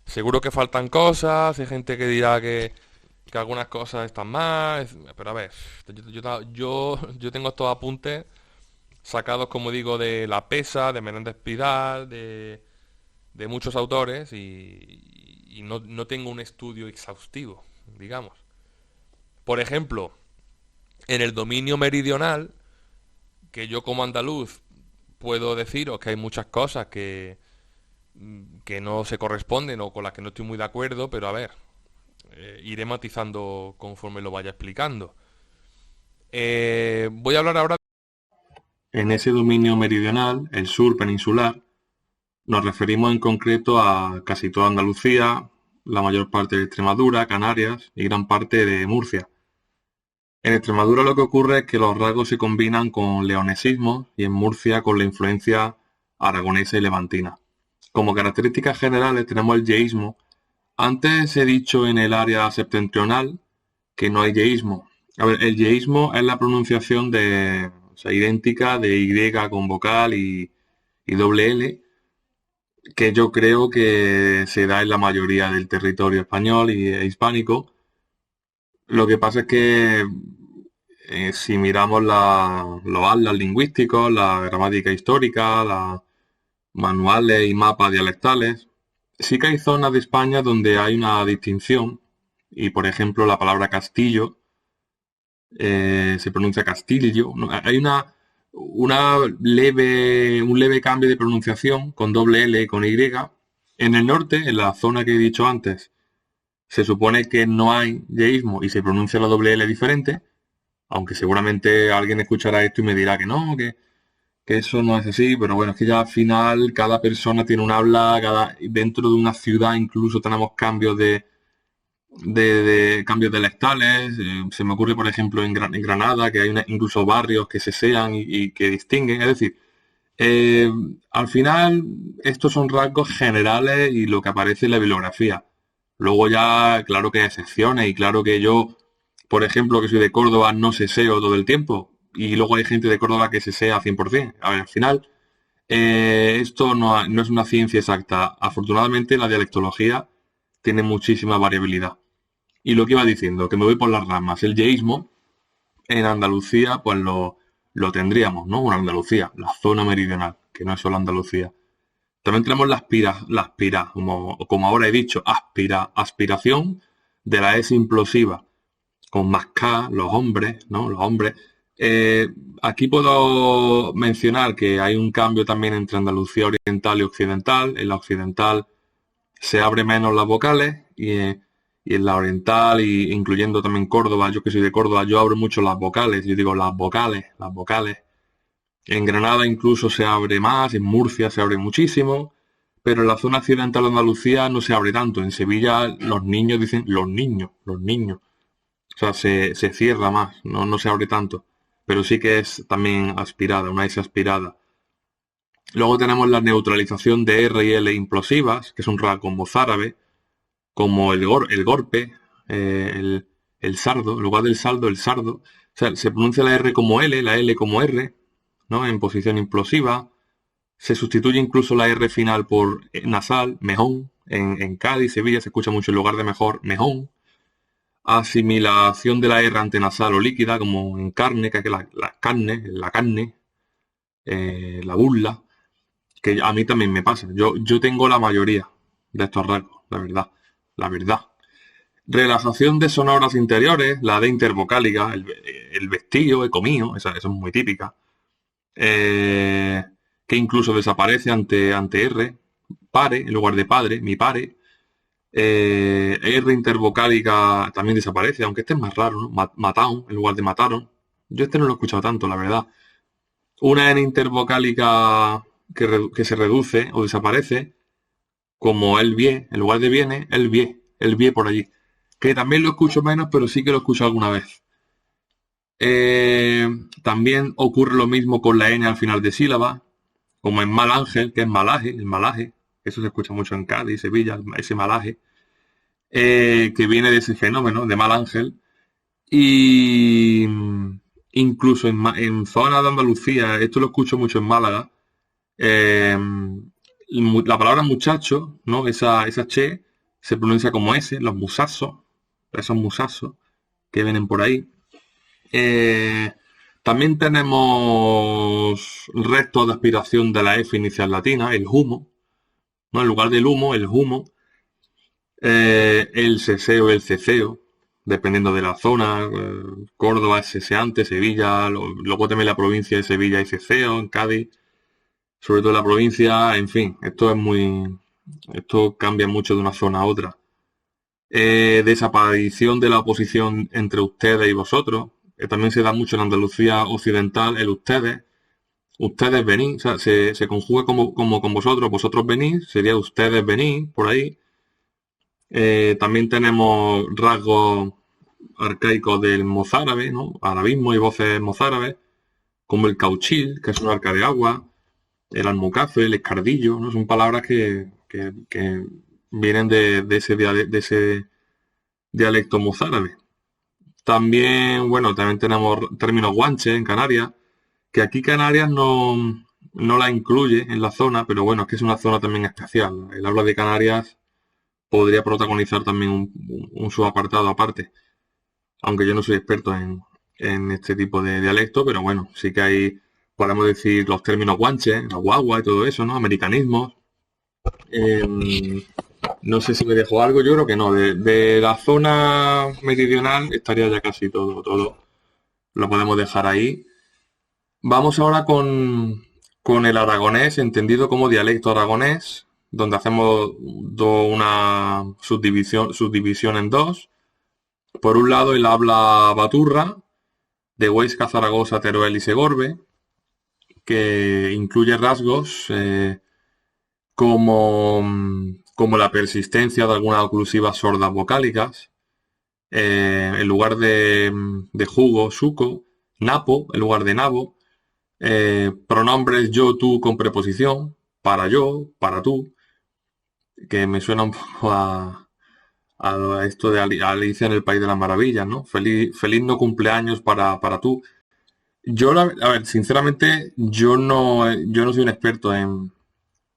Seguro que faltan cosas, hay gente que dirá que algunas cosas están mal, pero a ver, yo tengo estos apuntes sacados, como digo, de La Pesa, de Menéndez Pidal, de muchos autores y no tengo un estudio exhaustivo, digamos. Por ejemplo, en el dominio meridional, que yo como andaluz puedo deciros que hay muchas cosas que no se corresponden o con las que no estoy muy de acuerdo, pero a ver, iré matizando conforme lo vaya explicando. Voy a hablar ahora. En ese dominio meridional, el sur peninsular, nos referimos en concreto a casi toda Andalucía, la mayor parte de Extremadura, Canarias y gran parte de Murcia. En Extremadura lo que ocurre es que los rasgos se combinan con leonesismos y en Murcia con la influencia aragonesa y levantina. Como características generales tenemos el yeísmo. Antes he dicho en el área septentrional que no hay yeísmo. A ver, el yeísmo es la pronunciación o sea, idéntica de Y con vocal y doble L, que yo creo que se da en la mayoría del territorio español e hispánico. Lo que pasa es que si miramos los atlas lingüísticos, la gramática histórica, los manuales y mapas dialectales, sí que hay zonas de España donde hay una distinción y, por ejemplo, la palabra castillo se pronuncia castillo. ¿No? Hay un leve cambio de pronunciación con doble L y con Y. En el norte, en la zona que he dicho antes, se supone que no hay yeísmo y se pronuncia la doble L diferente, aunque seguramente alguien escuchará esto y me dirá que no, que eso no es así, pero bueno, es que ya al final cada persona tiene un habla, dentro de una ciudad incluso tenemos cambios de cambios dialectales. Se me ocurre, por ejemplo, en Granada, que hay incluso barrios que se sean y que distinguen. Es decir, eh, al final estos son rasgos generales y lo que aparece en la bibliografía. Luego ya, claro que hay excepciones y claro que yo, por ejemplo, que soy de Córdoba, no seseo todo el tiempo. Y luego hay gente de Córdoba que sesea 100%. A ver, al final, esto no es una ciencia exacta. Afortunadamente, la dialectología tiene muchísima variabilidad. Y lo que iba diciendo, que me voy por las ramas, el yeísmo en Andalucía, pues lo tendríamos, ¿no? Bueno, Andalucía, la zona meridional, que no es solo Andalucía. También tenemos como ahora he dicho, aspiración de la S implosiva, con más K, los hombres, ¿no? Los hombres. Aquí puedo mencionar que hay un cambio también entre Andalucía oriental y occidental. En la occidental se abre menos las vocales y en la oriental, incluyendo también Córdoba, yo que soy de Córdoba, yo abro mucho las vocales, yo digo las vocales, En Granada incluso se abre más, en Murcia se abre muchísimo, pero en la zona occidental de Andalucía no se abre tanto. En Sevilla los niños dicen los niños. O sea, se cierra más, no se abre tanto. Pero sí que es también aspirada, una S aspirada. Luego tenemos la neutralización de R y L implosivas, que es un rasgo mozárabe, como el golpe, el sardo, en lugar del saldo, el sardo. O sea, se pronuncia la R como L, la L como R, ¿no? En posición implosiva. Se sustituye incluso la R final por nasal, mejón. En Cádiz, Sevilla se escucha mucho en lugar de mejor, mejón. Asimilación de la R antenasal o líquida, como en carne, que es la carne, la burla, que a mí también me pasa. Yo tengo la mayoría de estos rasgos, la verdad. La verdad. Relajación de sonoras interiores, la D intervocálica, el vestío, comío, esa es muy típica. Que incluso desaparece ante R. Pare, en lugar de padre, mi pare. R intervocálica también desaparece, aunque este es más raro, ¿no? Mataron, en lugar de mataron. Yo este no lo he escuchado tanto, la verdad. Una N intervocálica que se reduce o desaparece, como el vie, en lugar de viene, el vie por allí. Que también lo escucho menos, pero sí que lo escucho alguna vez. También ocurre lo mismo con la N al final de sílaba, como en mal ángel, que es malaje, el malaje. Eso se escucha mucho en Cádiz, Sevilla, ese malaje. Que viene de ese fenómeno, de mal ángel. Y incluso en zona de Andalucía, esto lo escucho mucho en Málaga, la palabra muchacho, ¿no? Esa che se pronuncia como S, los musazos, esos musazos que vienen por ahí. También tenemos restos de aspiración de la F inicial latina, el humo, ¿no? En lugar del humo, el humo. El seseo, el ceseo, dependiendo de la zona. Córdoba es ceseante, Sevilla, luego también la provincia de Sevilla hay ceseo, en Cádiz, sobre todo la provincia, en fin, esto cambia mucho de una zona a otra. Desaparición de la oposición entre ustedes y vosotros, que también se da mucho en Andalucía occidental, el ustedes venís, o sea, se conjuga como con vosotros, vosotros venís, sería ustedes venís, por ahí. También tenemos rasgos arcaicos del mozárabe, ¿no? Arabismo y voces mozárabes, como el cauchil, que es un arca de agua, el almucafe, el escardillo, ¿no? Son palabras que vienen de ese dialecto mozárabe. También tenemos términos guanches en Canarias, que aquí Canarias no la incluye en la zona, pero bueno, es que es una zona también especial. El habla de Canarias podría protagonizar también un subapartado aparte, aunque yo no soy experto en este tipo de dialecto, pero bueno, sí que hay, podemos decir, los términos guanches, la guagua y todo eso, ¿no? Americanismos. No sé si me dejo algo, yo creo que no. De la zona meridional estaría ya casi todo. Lo podemos dejar ahí. Vamos ahora con el aragonés, entendido como dialecto aragonés, donde hacemos una subdivisión en dos. Por un lado, el habla baturra, de Huesca, Zaragoza, Teruel y Segorbe, que incluye rasgos como la persistencia de algunas oclusivas sordas vocálicas, en lugar de jugo, suco, napo, en lugar de nabo, pronombres yo, tú con preposición, para yo, para tú, que me suena un poco a esto de Alicia en el País de las Maravillas, ¿no? Feliz no cumpleaños para tú. A ver, sinceramente, yo no soy un experto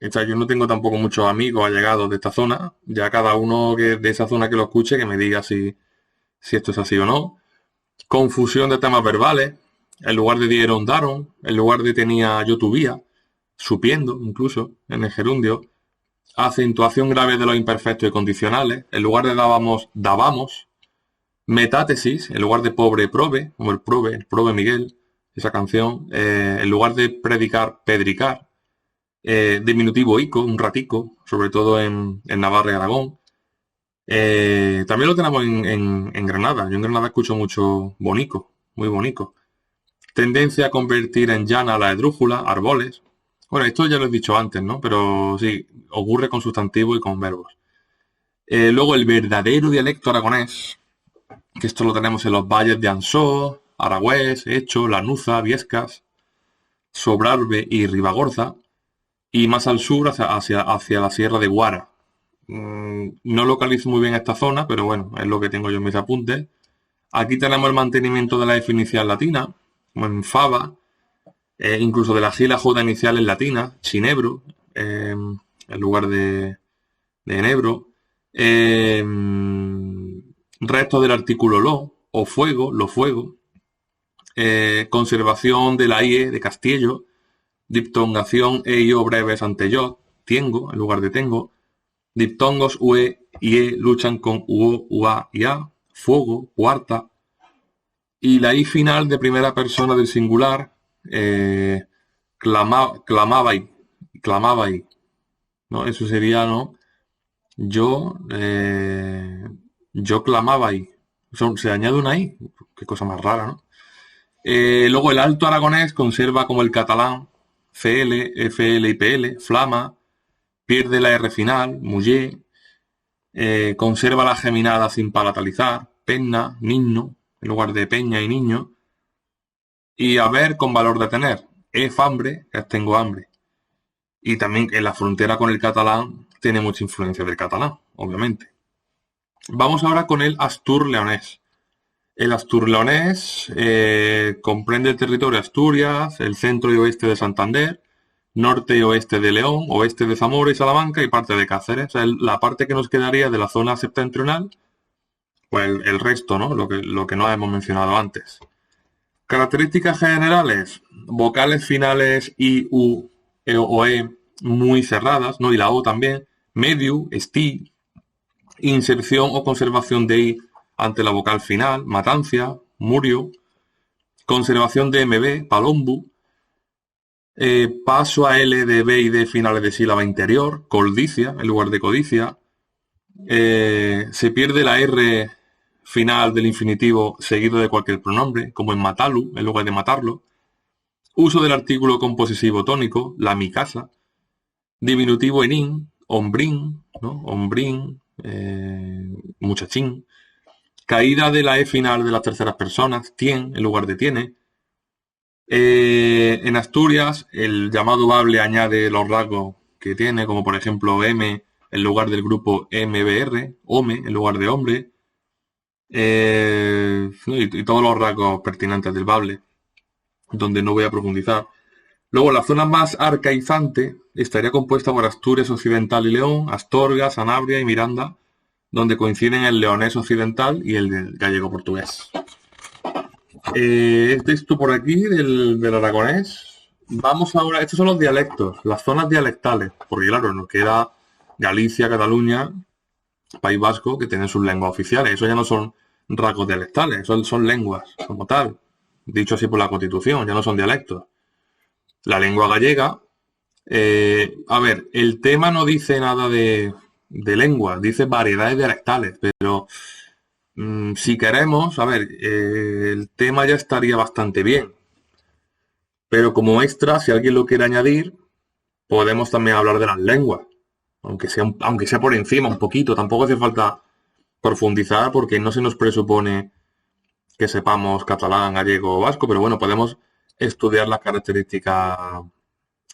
o sea, yo no tengo tampoco muchos amigos allegados de esta zona. Ya cada uno de esa zona que lo escuche, que me diga si esto es así o no. Confusión de temas verbales. En lugar de dieron, daron. En lugar de tenía, yo tuvía. Supiendo, incluso, en el gerundio. Acentuación grave de los imperfectos y condicionales. En lugar de dábamos, dábamos. Metátesis, en lugar de pobre, prove, como el prove Miguel, esa canción. En lugar de predicar, pedricar. Diminutivo ico, un ratico, sobre todo en Navarra y Aragón. También lo tenemos en Granada. Yo en Granada escucho mucho bonico, muy bonico. Tendencia a convertir en llana la esdrújula, arboles. Bueno, esto ya lo he dicho antes, ¿no? Pero sí, ocurre con sustantivos y con verbos. Luego el verdadero dialecto aragonés, que esto lo tenemos en los valles de Ansó, Aragüés, Hecho, Lanuza, Viescas, Sobrarbe y Ribagorza, y más al sur hacia la sierra de Guara. No localizo muy bien esta zona, pero bueno, es lo que tengo yo en mis apuntes. Aquí tenemos el mantenimiento de la F inicial latina, como en Faba, incluso de la G y la J iniciales latinas, Chinebro, en lugar de enebro. Restos del artículo lo, o fuego, lo fuego. Conservación de la IE de Castillo, diptongación EIO breves ante yo, tiengo, en lugar de tengo. Diptongos UE y E luchan con UO, UA y A, fuego, cuarta. Y la I final de primera persona del singular, clamaba y, ¿no? Eso sería, ¿no? Yo clamaba y. Se añade una I, qué cosa más rara, ¿no? Luego el alto aragonés conserva como el catalán CL, FL y PL, flama, pierde la R final, muller, conserva la geminada sin palatalizar, penna, niño, en lugar de peña y niño, y haber con valor de tener, fambre, que es tengo hambre. Y también en la frontera con el catalán tiene mucha influencia del catalán, obviamente. Vamos ahora con el astur leonés. El astur leonés comprende el territorio de Asturias, el centro y oeste de Santander, norte y oeste de León, oeste de Zamora y Salamanca y parte de Cáceres. O sea, la parte que nos quedaría de la zona septentrional, pues el resto, ¿no? Lo que no hemos mencionado antes. Características generales, vocales finales I, U, E o E muy cerradas, ¿no? Y la O también, medio, esti, inserción o conservación de I ante la vocal final, matancia, murio, conservación de MB, palombu, paso a L de B y D finales de sílaba interior, coldicia en lugar de codicia, se pierde la R final del infinitivo seguido de cualquier pronombre, como en matalu en lugar de matarlo, uso del artículo composesivo tónico, la mi casa, diminutivo en in, hombrín, ¿no? Hombrín, muchachín, caída de la E final de las terceras personas, tien en lugar de tiene. En Asturias, el llamado bable añade los rasgos que tiene, como por ejemplo M en lugar del grupo MBR, home en lugar de hombre, y todos los rasgos pertinentes del bable, donde no voy a profundizar. Luego, la zona más arcaizante estaría compuesta por Asturias Occidental y León, Astorga, Sanabria y Miranda, donde coinciden el leonés occidental y el gallego portugués. Esto por aquí del aragonés. Vamos ahora, estos son los dialectos, las zonas dialectales, porque claro, nos queda Galicia, Cataluña, País Vasco, que tienen sus lenguas oficiales. Eso ya no son rasgos dialectales, son lenguas como tal, dicho así por la Constitución, ya no son dialectos. La lengua gallega, a ver, el tema no dice nada de lengua, dice variedades dialectales, pero si queremos, a ver, el tema ya estaría bastante bien. Pero como extra, si alguien lo quiere añadir, podemos también hablar de las lenguas, aunque sea por encima un poquito, tampoco hace falta profundizar porque no se nos presupone que sepamos catalán, gallego o vasco, pero bueno, podemos estudiar las características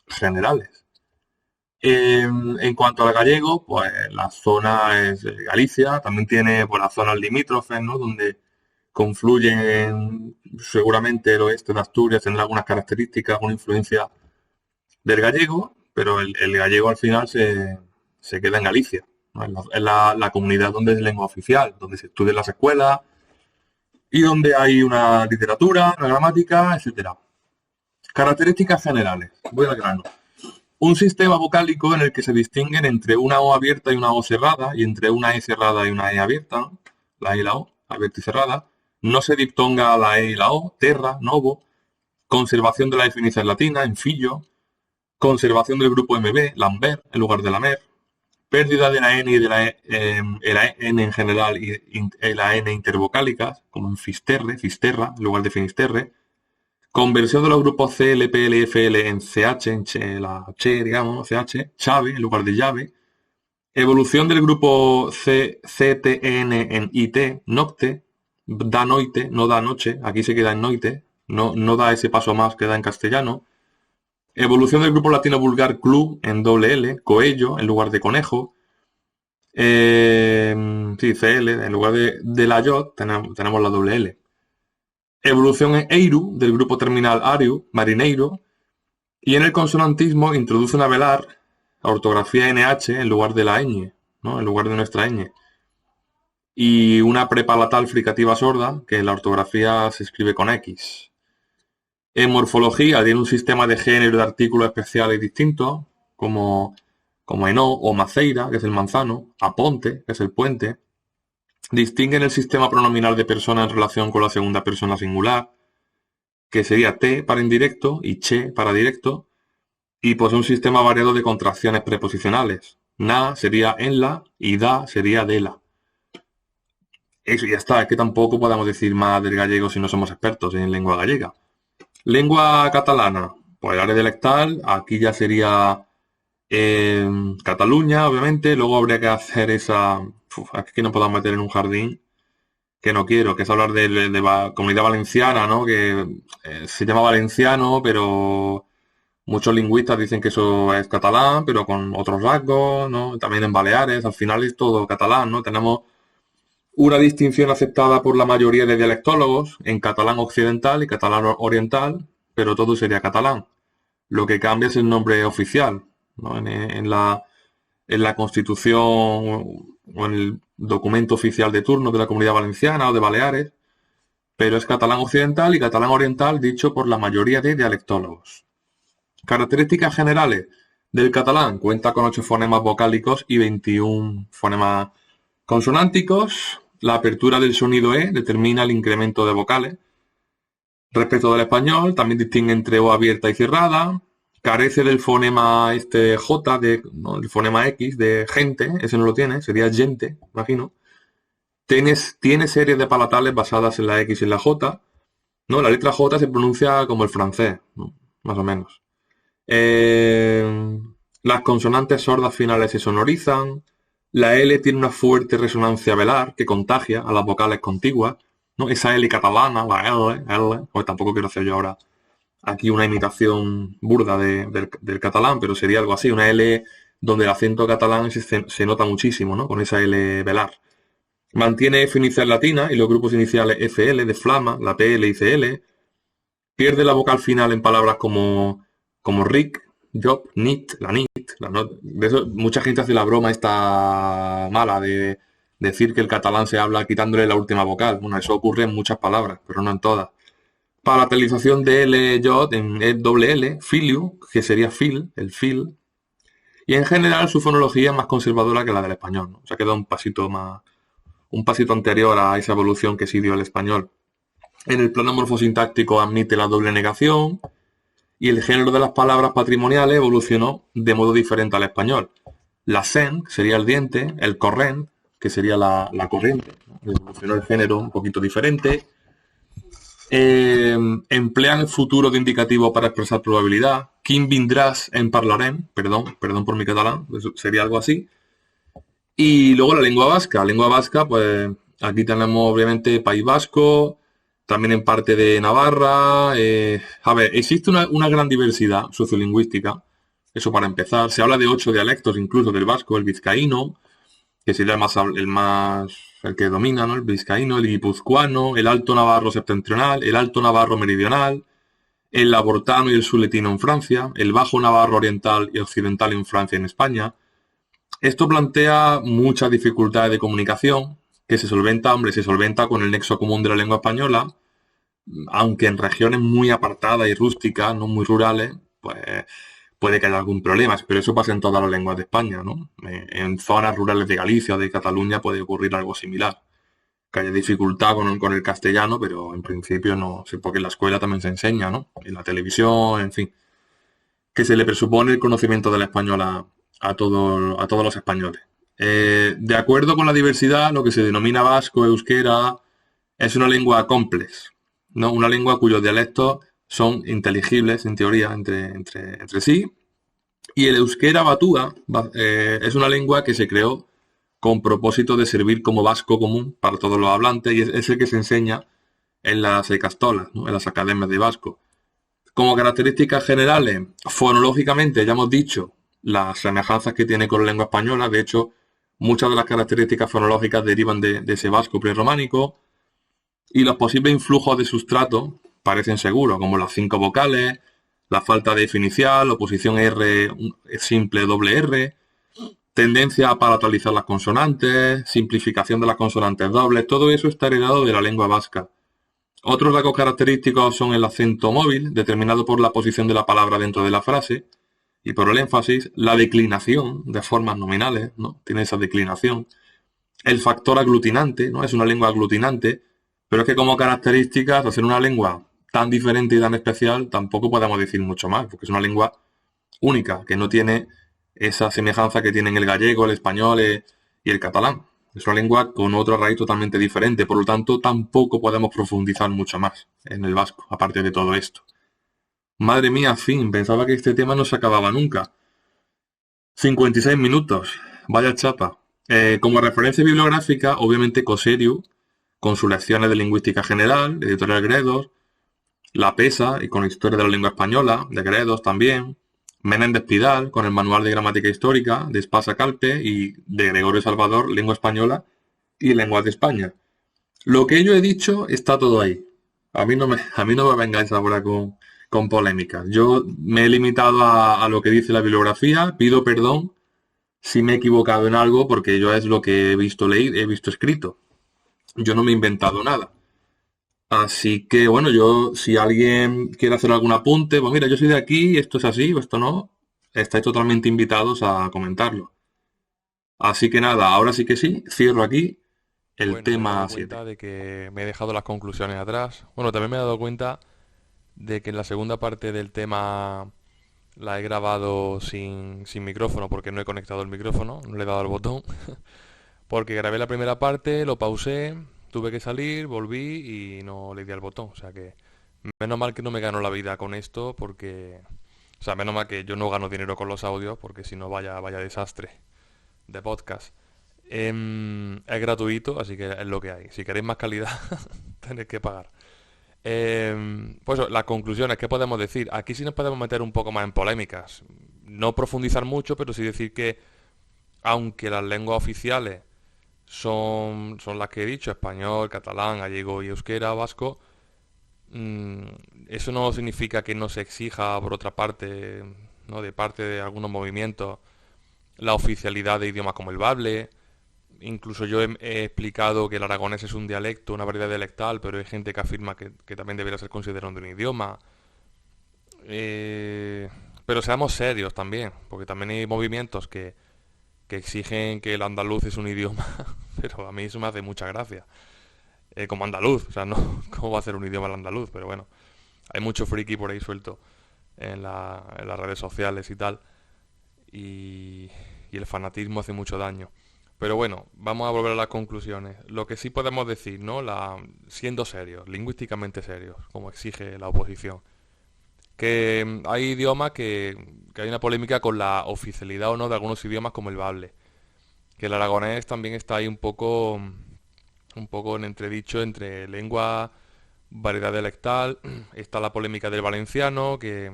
generales. En cuanto al gallego, pues la zona es Galicia, también tiene pues, las zonas limítrofes, ¿no? Donde confluyen seguramente el oeste de Asturias, tendrá algunas características, una influencia del gallego, pero el gallego al final se queda en Galicia, ¿no? Es la comunidad donde es lengua oficial, donde se estudia en las escuelas y donde hay una literatura, una gramática, etcétera. Características generales, voy al grano. Un sistema vocálico en el que se distinguen entre una O abierta y una O cerrada, y entre una E cerrada y una E abierta, la E y la O, abierta y cerrada. No se diptonga la E y la O, terra, novo. Conservación de la F inicial latina, en fillo. Conservación del grupo MB, lambert, en lugar de lamer. Pérdida de la N y de la N en general y la N intervocálicas, como en fisterre, fisterra, en lugar de finisterre. Conversión de los grupos C, L, P, L, F, L en CH, la che, digamos, CH, chave en lugar de llave. Evolución del grupo C, CTN en IT, nocte, da noite, no da noche, aquí se queda en noite, no da ese paso más que da en castellano. Evolución del grupo latino vulgar club en doble L, coello en lugar de conejo. Sí, CL, en lugar de la J tenemos la doble L. Evolución en eiru, del grupo terminal ariu, marineiro. Y en el consonantismo introduce una velar, la ortografía NH en lugar de la ñ, ¿no? En lugar de nuestra ñ. Y una prepalatal fricativa sorda, que la ortografía se escribe con X. En morfología tiene un sistema de género de artículos especiales distintos, como enó o maceira, que es el manzano, aponte, que es el puente. Distinguen el sistema pronominal de persona en relación con la segunda persona singular, que sería te para indirecto y che para directo, y posee un sistema variado de contracciones preposicionales. Na sería en la y da sería de la. Eso ya está, es que tampoco podemos decir más del gallego si no somos expertos en lengua gallega. Lengua catalana, pues el área dialectal, aquí ya sería Cataluña, obviamente, luego habría que hacer esa... aquí nos podemos meter en un jardín que no quiero, que es hablar de la Comunidad Valenciana, ¿no? Que se llama valenciano, pero muchos lingüistas dicen que eso es catalán, pero con otros rasgos, ¿no? También en Baleares, al final es todo catalán, ¿no? Tenemos una distinción aceptada por la mayoría de dialectólogos en catalán occidental y catalán oriental, pero todo sería catalán. Lo que cambia es el nombre oficial, ¿no? En la Constitución o en el documento oficial de turno de la Comunidad Valenciana o de Baleares, pero es catalán occidental y catalán oriental dicho por la mayoría de dialectólogos. Características generales del catalán: cuenta con 8 fonemas vocálicos y 21 fonemas consonánticos. La apertura del sonido E determina el incremento de vocales. Respecto del español, también distingue entre O abierta y cerrada. Carece del fonema J, ¿no? El fonema X de gente, ese no lo tiene, sería gente, imagino. Tiene series de palatales basadas en la X y en la J, ¿no? La letra J se pronuncia como el francés, ¿no? Más o menos. Las consonantes sordas finales se sonorizan. La L tiene una fuerte resonancia velar que contagia a las vocales contiguas, ¿no? Esa L catalana, la L, pues tampoco quiero hacer yo ahora aquí una imitación burda del catalán, pero sería algo así, una L donde el acento catalán se nota muchísimo, ¿no? Con esa L velar. Mantiene F inicial latina y los grupos iniciales FL de flama, la PL y CL. Pierde la vocal final en palabras como Rick, Job, Nit, la Nit. De eso mucha gente hace la broma esta mala de decir que el catalán se habla quitándole la última vocal. Bueno, eso ocurre en muchas palabras, pero no en todas. Palatalización de L, J en doble L, filiu, que sería fil, el fil. Y en general su fonología es más conservadora que la del español, ¿no? O sea, queda un pasito anterior a esa evolución que sí dio el español. En el plano morfosintáctico admite la doble negación y el género de las palabras patrimoniales evolucionó de modo diferente al español. La sen sería el diente, el corrent, que sería la corriente, ¿no? Evolucionó el género un poquito diferente. Emplean el futuro de indicativo para expresar probabilidad. Quin vindràs en parlarem, perdón por mi catalán, sería algo así. Y luego la lengua vasca, pues aquí tenemos obviamente País Vasco, también en parte de Navarra. A ver, existe una gran diversidad sociolingüística, eso para empezar. Se habla de 8 dialectos incluso del vasco: el vizcaíno, que sería el que domina, ¿no? El vizcaíno, el guipuzcoano, el alto navarro septentrional, el alto navarro meridional, el labortano y el suletino en Francia, el bajo navarro oriental y occidental en Francia y en España. Esto plantea muchas dificultades de comunicación que se solventa con el nexo común de la lengua española, aunque en regiones muy apartadas y rústicas, no muy rurales, pues puede que haya algún problema, pero eso pasa en todas las lenguas de España, ¿no? En zonas rurales de Galicia o de Cataluña puede ocurrir algo similar, que haya dificultad con el castellano, pero en principio no, porque en la escuela también se enseña, ¿no? En la televisión, en fin, que se le presupone el conocimiento del español a todos los españoles. De acuerdo con la diversidad, lo que se denomina vasco, euskera, es una lengua complex, ¿no? Una lengua cuyos dialectos son inteligibles en teoría entre sí. Y el euskera batúa es una lengua que se creó con propósito de servir como vasco común para todos los hablantes y es el que se enseña en las ecastolas, ¿no? En las academias de vasco. Como características generales, fonológicamente ya hemos dicho las semejanzas que tiene con la lengua española. De hecho, muchas de las características fonológicas derivan de ese vasco prerrománico y los posibles influjos de sustrato parecen seguros, como las 5 vocales, la falta de definicial, oposición R simple doble R, tendencia a palatalizar las consonantes, simplificación de las consonantes dobles, todo eso está heredado de la lengua vasca. Otros rasgos característicos son el acento móvil, determinado por la posición de la palabra dentro de la frase, y por el énfasis, la declinación de formas nominales, ¿no? Tiene esa declinación. El factor aglutinante, ¿no? Es una lengua aglutinante, pero es que como características, hacer una lengua tan diferente y tan especial, tampoco podemos decir mucho más, porque es una lengua única, que no tiene esa semejanza que tienen el gallego, el español y el catalán. Es una lengua con otra raíz totalmente diferente, por lo tanto tampoco podemos profundizar mucho más en el vasco, aparte de todo esto. Madre mía, fin, pensaba que este tema no se acababa nunca. 56 minutos, vaya chapa. Como referencia bibliográfica, obviamente Coseriu, con sus lecciones de lingüística general, editorial Gredos, La Pesa y con Historia de la Lengua Española, de Gredos también, Menéndez Pidal, con el Manual de Gramática Histórica, de Espasa Calpe y de Gregorio Salvador, Lengua Española y Lenguas de España. Lo que yo he dicho está todo ahí. A mí no me vengáis ahora con polémicas. Yo me he limitado a lo que dice la bibliografía, pido perdón si me he equivocado en algo porque yo es lo que he visto leído, he visto escrito. Yo no me he inventado nada. Así que bueno, yo si alguien quiere hacer algún apunte, pues mira, yo soy de aquí, esto es así o esto no, estáis totalmente invitados a comentarlo. Así que nada, ahora sí que sí, cierro aquí el Bueno, me he dado tema 7. cuenta de que me he dejado las conclusiones atrás. Bueno, también me he dado cuenta de que en la segunda parte del tema la he grabado sin micrófono porque no he conectado el micrófono, no le he dado al botón. Porque grabé la primera parte, lo pausé, tuve que salir, volví y no le di al botón. O sea que menos mal que no me gano la vida con esto porque... O sea, menos mal que yo no gano dinero con los audios porque si no vaya desastre de podcast. Es gratuito, así que es lo que hay. Si queréis más calidad, tenéis que pagar. Pues las conclusiones, ¿qué podemos decir? Aquí sí nos podemos meter un poco más en polémicas. No profundizar mucho, pero sí decir que aunque las lenguas oficiales son las que he dicho, español, catalán, gallego y euskera, vasco, mm, eso no significa que no se exija, por otra parte, ¿no? De parte de algunos movimientos, la oficialidad de idiomas como el bable. Incluso yo he explicado que el aragonés es un dialecto, una variedad dialectal, pero hay gente que afirma que también debería ser considerado un idioma. Pero seamos serios también, porque también hay movimientos que exigen que el andaluz es un idioma, pero a mí eso me hace mucha gracia. Como andaluz, o sea, no, ¿cómo va a ser un idioma el andaluz? Pero bueno, hay mucho friki por ahí suelto en las redes sociales y tal, y, y el fanatismo hace mucho daño. Pero bueno, vamos a volver a las conclusiones. Lo que sí podemos decir, ¿no? Siendo serios, lingüísticamente serios, como exige la oposición, que hay idiomas que hay una polémica con la oficialidad o no de algunos idiomas como el bable, que el aragonés también está ahí un poco en entredicho entre lengua, variedad dialectal. Está la polémica del valenciano, que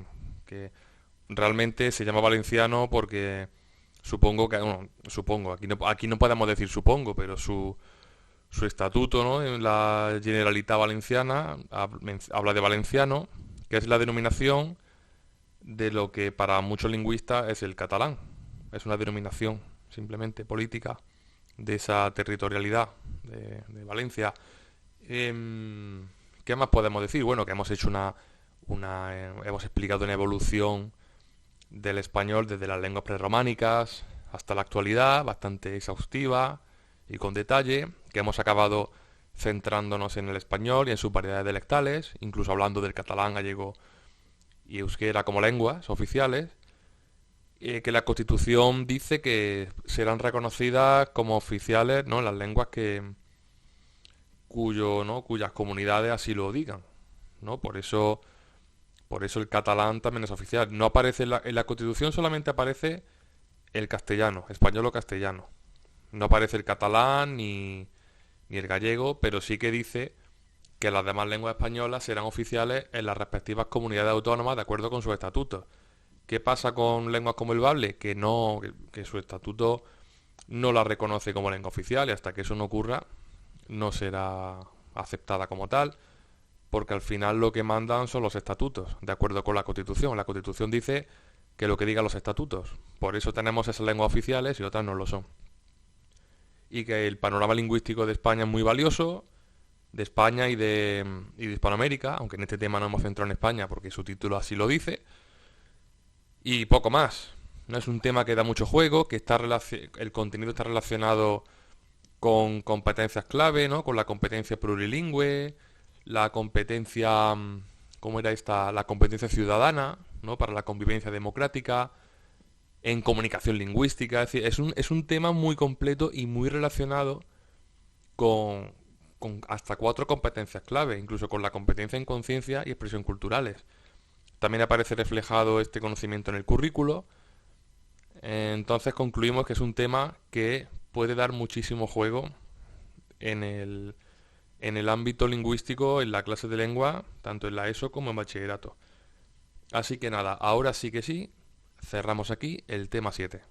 realmente se llama valenciano porque supongo que, bueno, supongo, aquí no podemos decir supongo, pero su estatuto, ¿no? En la Generalitat Valenciana habla de valenciano, que es la denominación de lo que para muchos lingüistas es el catalán. Es una denominación simplemente política de esa territorialidad de Valencia. ¿Qué más podemos decir? Bueno, que hemos hecho hemos explicado una evolución del español desde las lenguas prerrománicas hasta la actualidad, bastante exhaustiva y con detalle, que hemos acabado centrándonos en el español y en sus variedades dialectales, incluso hablando del catalán, gallego y euskera como lenguas oficiales, que la Constitución dice que serán reconocidas como oficiales, ¿no? Las lenguas ¿no? cuyas comunidades así lo digan, ¿no? Por eso Por eso el catalán también es oficial. No aparece en la Constitución, solamente aparece el castellano, español o castellano. No aparece el catalán ni el gallego, pero sí que dice que las demás lenguas españolas serán oficiales en las respectivas comunidades autónomas de acuerdo con sus estatutos. ¿Qué pasa con lenguas como el bable? Que no, que su estatuto no la reconoce como lengua oficial y hasta que eso no ocurra no será aceptada como tal, porque al final lo que mandan son los estatutos, de acuerdo con la Constitución. La Constitución dice que lo que digan los estatutos. Por eso tenemos esas lenguas oficiales y otras no lo son. Y que el panorama lingüístico de España es muy valioso, de España y de Hispanoamérica, aunque en este tema no hemos centrado en España porque su título así lo dice, y poco más. No es un tema que da mucho juego, que el contenido está relacionado con competencias clave, ¿no? Con la competencia plurilingüe, la competencia, ¿cómo era esta? La competencia ciudadana, ¿no? Para la convivencia democrática, en comunicación lingüística, es decir, es un tema muy completo y muy relacionado con, con hasta 4 competencias clave, incluso con la competencia en conciencia y expresión culturales. También aparece reflejado este conocimiento en el currículo. Entonces concluimos que es un tema que puede dar muchísimo juego en en el ámbito lingüístico, en la clase de lengua, tanto en la ESO como en bachillerato. Así que nada, ahora sí que sí, cerramos aquí el tema 7.